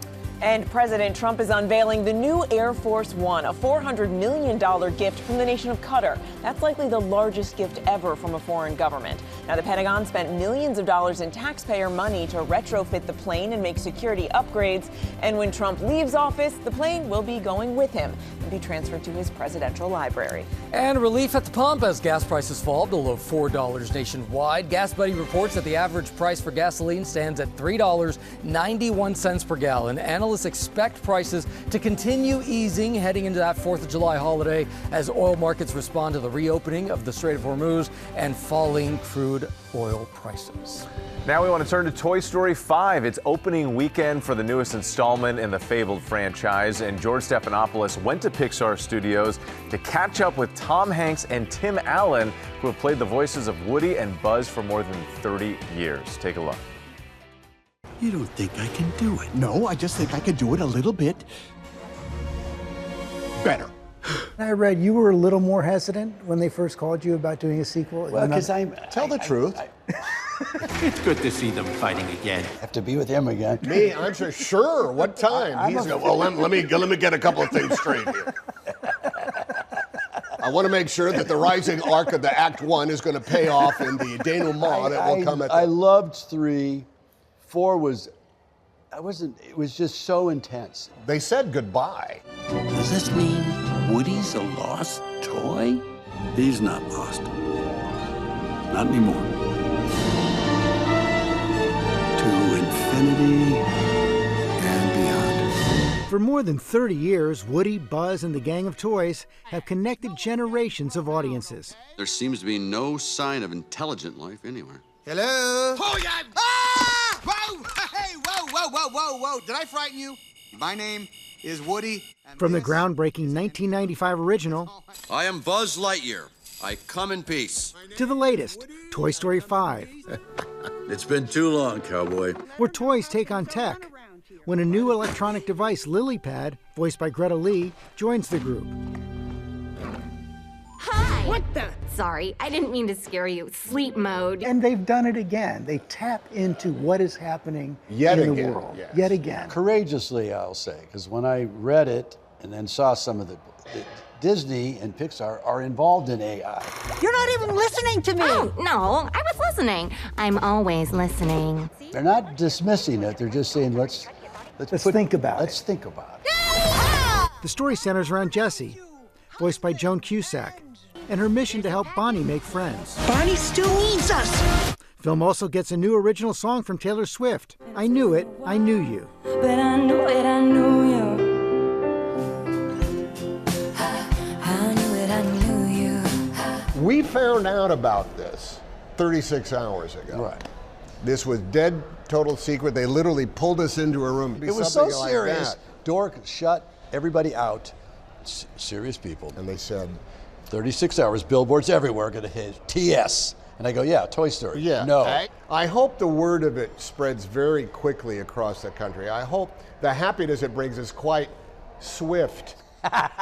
And President Trump is unveiling the new Air Force One, a $400 million gift from the nation of Qatar. That's likely the largest gift ever from a foreign government. Now, the Pentagon spent millions of dollars in taxpayer money to retrofit the plane and make security upgrades. And when Trump leaves office, the plane will be going with him and be transferred to his presidential library. And relief at the pump as gas prices fall below $4 nationwide. Gas Buddy reports that the average price for gasoline stands at $3.91 per gallon. Analysts expect prices to continue easing heading into that 4th of July holiday as oil markets respond to the reopening of the Strait of Hormuz and falling crude oil prices. Now we want to turn to Toy Story 5. It's opening weekend for the newest installment in the fabled franchise, and George Stephanopoulos went to Pixar Studios to catch up with Tom Hanks and Tim Allen, who have played the voices of Woody and Buzz for more than 30 years. Take a look. You don't think I can do it? No, I just think I can do it a little bit better. I read you were a little more hesitant when they first called you about doing a sequel. Well, because Tell the truth. It's good to see them fighting again. Have to be with him again. Me, I'm sure. What time? He's going, well, let me get a couple of things straight here. I want to make sure that the rising arc of the Act 1 is going to pay off in the denouement that will come at the... I loved 3. 4 was... it was just so intense. They said goodbye. Does this mean Woody's a lost toy? He's not lost. Not anymore. To infinity and beyond. For more than 30 years, Woody, Buzz, and the Gang of Toys have connected generations of audiences. There seems to be no sign of intelligent life anywhere. Hello? Oh, yeah. Ah! Whoa! Hey, whoa. Did I frighten you? My name is Woody. From the groundbreaking 1995 original I am Buzz Lightyear. I come in peace. to the latest, Toy Story 5, It's been too long, cowboy. where toys take on tech. When a new electronic device, LilyPad, voiced by Greta Lee, joins the group. Hi! What the? Sorry, I didn't mean to scare you. Sleep mode. And they've done it again. They tap into what is happening Yet in again, the world. Yet again. Courageously, I'll say, because when I read it and then saw some of the Disney and Pixar are involved in AI. You're not even listening to me. Oh, no, I was listening. I'm always listening. They're not dismissing it. They're just saying, let's think about Let's think about it. The story centers around Jessie, voiced by Joan Cusack, and her mission to help Bonnie make friends. Bonnie still needs us. Film also gets a new original song from Taylor Swift, I Knew It, I Knew You. But I knew it, I knew you. I knew it, I knew you. We found out about this 36 hours ago. Right. This was dead total secret. They literally pulled us into a room. It was so Something like serious. that. Door shut, everybody out. Serious people. And they said, 36 hours, billboards everywhere, gonna hit TS. And I go, yeah, Toy Story. yeah. No. I hope the word of it spreads very quickly across the country. I hope the happiness it brings is quite swift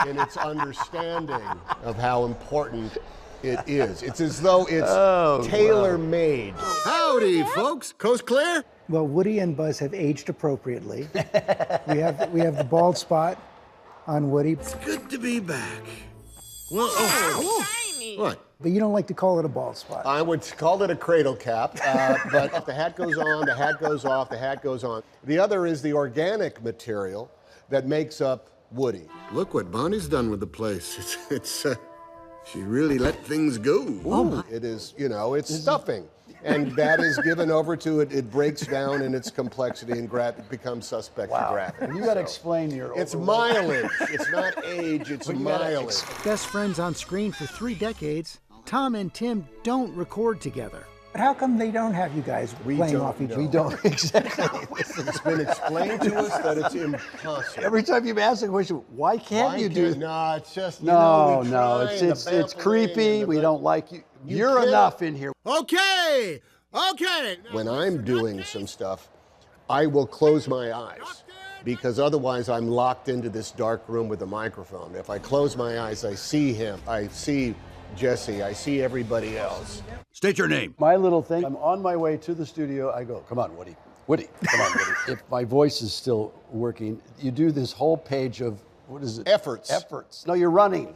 in its understanding of how important it is. It's as though it's tailor-made. Howdy, folks. Coast clear? Well, Woody and Buzz have aged appropriately. we have the bald spot on Woody. It's good to be back. Well, what? But you don't like to call it a bald spot. I would call it a cradle cap, but if the hat goes on, the hat goes off, the hat goes on. The other is the organic material that makes up Woody. Look what Bonnie's done with the place. She really let things go. Ooh. It is, it's stuffing. And that is given over to it. It breaks down in its complexity and becomes suspect to graphic. You got to explain your. It's mileage. It's not age. It's mileage. Best friends on screen for 3 decades, Tom and Tim don't record together. But how come they don't have you guys playing off each other? We don't, exactly. It's been explained to us that it's impossible. Every time you ask a question, why can't you do that? No, it's just, No, it's creepy. We don't like you. You're enough in here. Okay. When I'm doing some stuff, I will close my eyes because otherwise I'm locked into this dark room with a microphone. If I close my eyes, I see him. I see Jessie. I see everybody else. State your name. My little thing. I'm on my way to the studio. I go, come on, Woody. Woody, come on, Woody. If my voice is still working, you do this whole page of, what is it? Efforts. No, you're running.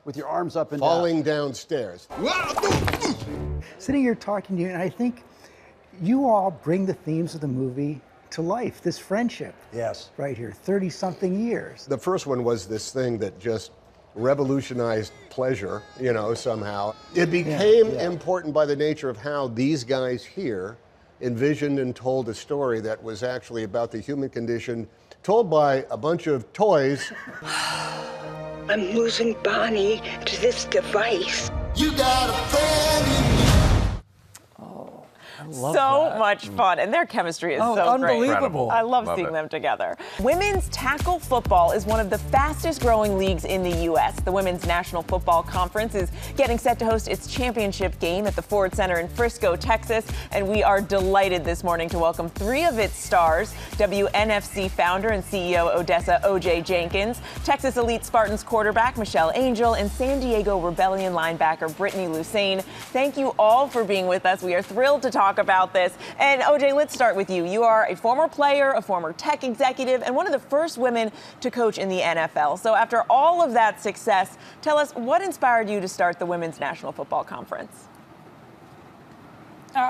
With your arms up and falling downstairs. Sitting here talking to you, and I think you all bring the themes of the movie to life, this friendship. Yes. Right here, 30-something years. The first one was this thing that just revolutionized pleasure, somehow. It became important by the nature of how these guys here envisioned and told a story that was actually about the human condition, told by a bunch of toys. I'm losing Bonnie to this device. You got a friend in me. So much fun. And their chemistry is so great. Unbelievable. I love seeing them together. Women's tackle football is one of the fastest growing leagues in the U.S. The Women's National Football Conference is getting set to host its championship game at the Ford Center in Frisco, Texas. And we are delighted this morning to welcome 3 of its stars: WNFC founder and CEO Odessa O.J. Jenkins, Texas Elite Spartans quarterback Michelle Angel, and San Diego Rebellion linebacker Brittany Lucane. Thank you all for being with us. We are thrilled to talk about this. And OJ, let's start with you. You are a former player, a former tech executive, and one of the first women to coach in the NFL. So after all of that success, tell us what inspired you to start the Women's National Football Conference?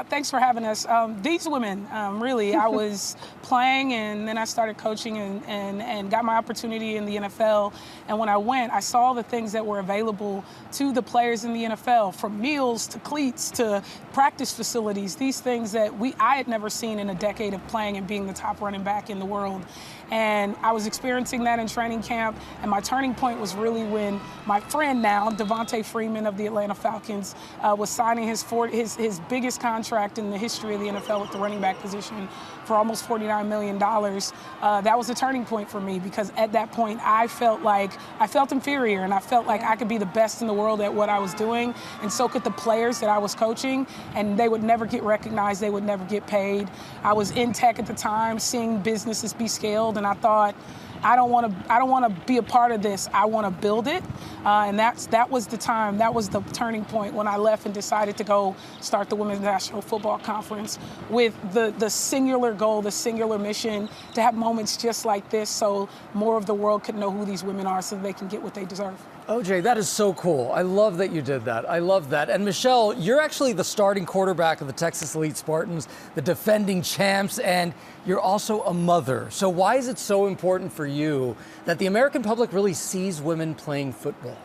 Thanks for having us. These women, really, I was playing and then I started coaching and got my opportunity in the NFL. And when I went, I saw the things that were available to the players in the NFL, from meals to cleats to practice facilities, these things that I had never seen in a decade of playing and being the top running back in the world. And I was experiencing that in training camp. And my turning point was really when my friend now, Devontae Freeman of the Atlanta Falcons, was signing his biggest contract in the history of the NFL with the running back position for almost $49 million. That was a turning point for me, because at that point I felt inferior, and I felt like I could be the best in the world at what I was doing, and so could the players that I was coaching, and they would never get recognized, they would never get paid. I was in tech at the time, seeing businesses be scaled, and I thought, I don't want to be a part of this. I want to build it, and that was the time. That was the turning point when I left and decided to go start the Women's National Football Conference with the singular goal, the singular mission to have moments just like this, so more of the world could know who these women are, so they can get what they deserve. OJ, that is so cool. I love that you did that. I love that. And Michelle, you're actually the starting quarterback of the Texas Elite Spartans, the defending champs, and you're also a mother. So why is it so important for you that the American public really sees women playing football?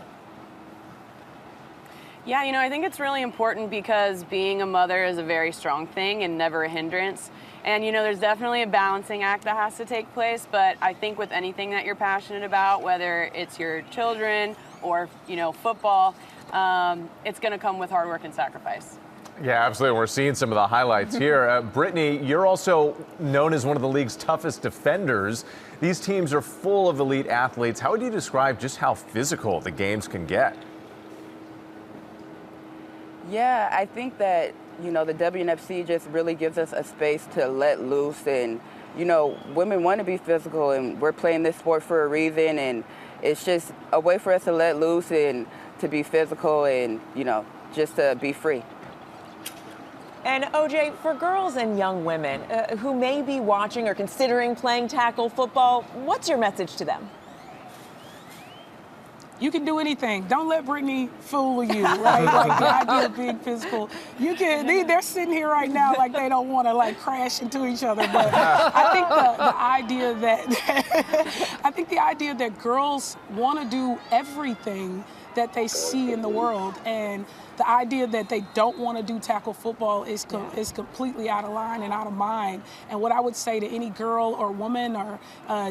Yeah, I think it's really important because being a mother is a very strong thing and never a hindrance. And, there's definitely a balancing act that has to take place. But I think with anything that you're passionate about, whether it's your children or, football, it's going to come with hard work and sacrifice. Yeah, absolutely. We're seeing some of the highlights here. Brittany, you're also known as one of the league's toughest defenders. These teams are full of elite athletes. How would you describe just how physical the games can get? Yeah, I think that, the WNFC just really gives us a space to let loose. And, women want to be physical, and we're playing this sport for a reason. And it's just a way for us to let loose and to be physical and, just to be free. And OJ, for girls and young women who may be watching or considering playing tackle football, what's your message to them? You can do anything. Don't let Brittany fool you, right? Like the idea of being physical. They're sitting here right now like they don't want to crash into each other. But I think the idea that girls want to do everything that they see in the world, and the idea that they don't want to do tackle football is completely out of line and out of mind. And what I would say to any girl or woman or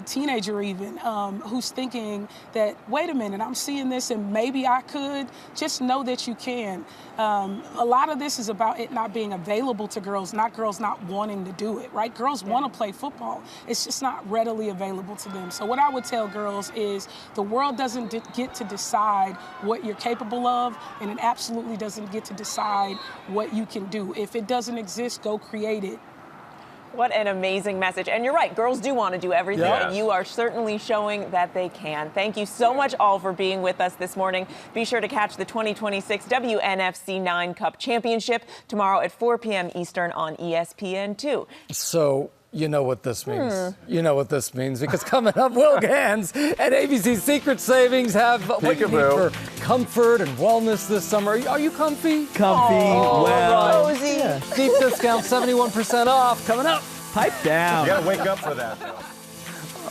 teenager even who's thinking that, wait a minute, I'm seeing this and maybe I could, just know that you can. A lot of this is about it not being available to girls, not girls not wanting to do it, right? Girls want to play football. It's just not readily available to them. So what I would tell girls is the world doesn't get to decide what you're capable of, and it absolutely doesn't get to decide what you can do. If it doesn't exist, go create it. What an amazing message. And you're right, girls do want to do everything, Yes. and you are certainly showing that they can. Thank you so much all for being with us this morning. Be sure to catch the 2026 WNFC 9 Cup Championship tomorrow at 4 p.m. Eastern on ESPN2. So, you know what this means. You know what this means, because coming up, Will Gans and ABC Secret Savings have what you need for comfort and wellness this summer. Are you comfy? Comfy, well. Cozy. Yeah. Deep discount, 71% off, coming up. Pipe down. You gotta wake up for that, though.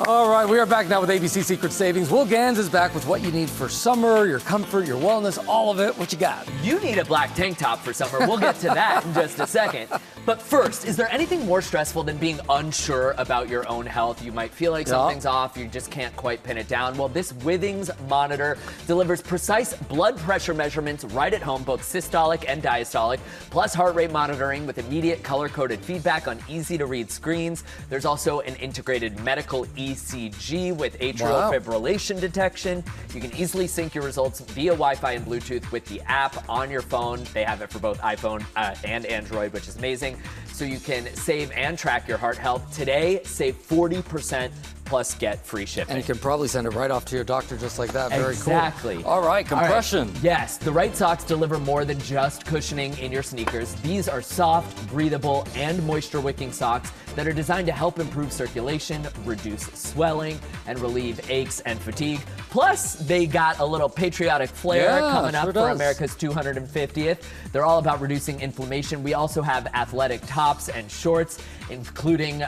All right, we are back now with ABC Secret Savings. Will Gans is back with what you need for summer, your comfort, your wellness, all of it. What you got? You need a black tank top for summer. We'll get to that in just a second. But first, is there anything more stressful than being unsure about your own health? You might feel like something's off, you just can't quite pin it down. Well, this Withings monitor delivers precise blood pressure measurements right at home, both systolic and diastolic, plus heart rate monitoring with immediate color-coded feedback on easy-to-read screens. There's also an integrated medical ECG with atrial fibrillation detection. You can easily sync your results via Wi-Fi and Bluetooth with the app on your phone. They have it for both iPhone and Android, which is amazing. So you can save and track your heart health. Today, save 40% plus get free shipping. And you can probably send it right off to your doctor just like that. Very cool. Exactly. All right, compression. All right. Yes, the right socks deliver more than just cushioning in your sneakers. These are soft, breathable, and moisture-wicking socks that are designed to help improve circulation, reduce swelling, and relieve aches and fatigue. Plus, they got a little patriotic flair coming up for America's 250th. They're all about reducing inflammation. We also have athletic tops and shorts, including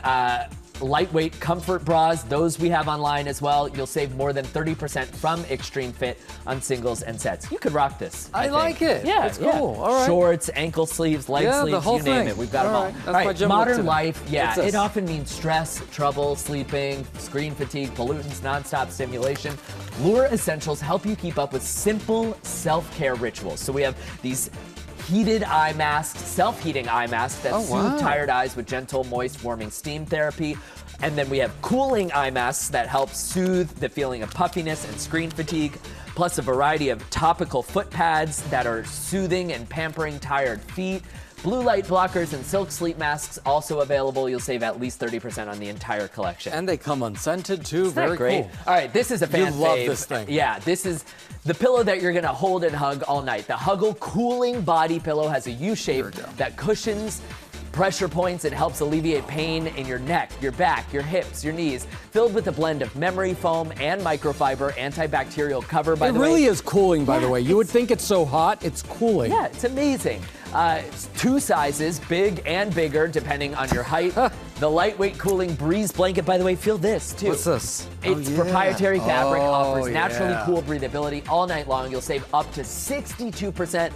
lightweight comfort bras. Those we have online as well. You'll save more than 30% from Extreme Fit on singles and sets. You could rock this. I like it. Yeah, it's cool. All right. Shorts, ankle sleeves, leg sleeves, the whole you name thing. it. We've got them all. That's All my right, gym look modern today. life, What's it this? often means stress, trouble, sleeping, screen fatigue, pollutants, nonstop stimulation. Lure Essentials help you keep up with simple self-care rituals. So we have these heated eye masks, self-heating eye masks that soothe tired eyes with gentle, moist, warming steam therapy. And then we have cooling eye masks that help soothe the feeling of puffiness and screen fatigue, plus a variety of topical foot pads that are soothing and pampering tired feet. Blue light blockers and silk sleep masks also available. You'll save at least 30% on the entire collection. And they come unscented too. Isn't that Very great? cool. All right, this is a fan You love fave. this thing. Yeah, this is the pillow that you're gonna hold and hug all night. The Huggle Cooling Body Pillow has a U shape that cushions pressure points. It helps alleviate pain in your neck, your back, your hips, your knees. Filled with a blend of memory foam and microfiber antibacterial cover, by the way. It really is cooling, by the way. You would think it's so hot. It's cooling. Yeah, it's amazing. It's 2 sizes, big and bigger, depending on your height. The lightweight cooling breeze blanket, by the way, feel this, too. What's this? It's proprietary fabric, offers naturally cool breathability all night long. You'll save up to 62%.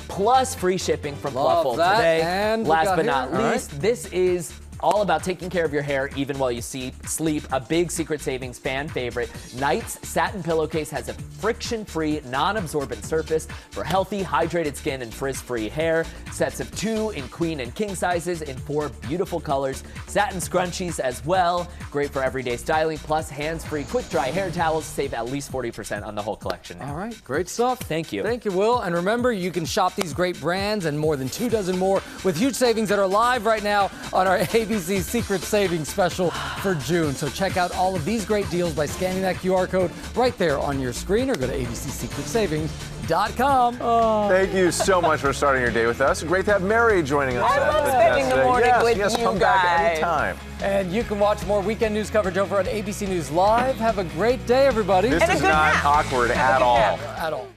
Plus free shipping from Fluffle today. And last but not least, this is all about taking care of your hair even while you sleep. A big secret savings fan favorite. Knight's satin pillowcase has a friction-free, non-absorbent surface for healthy, hydrated skin and frizz-free hair. Sets of 2 in queen and king sizes in 4 beautiful colors. Satin scrunchies as well. Great for everyday styling. Plus hands-free, quick-dry hair towels. Save at least 40% on the whole collection now. All right, great stuff. Thank you. Thank you, Will. And remember, you can shop these great brands and more than 2 dozen more with huge savings that are live right now on our ABC Secret Savings Special for June. So check out all of these great deals by scanning that QR code right there on your screen or go to abcsecretsavings.com. Thank you so much for starting your day with us. Great to have Mary joining us. I love spending the morning with you come guys. back anytime. And you can watch more weekend news coverage over on ABC News Live. Have a great day, everybody. This is not awkward at all. At all.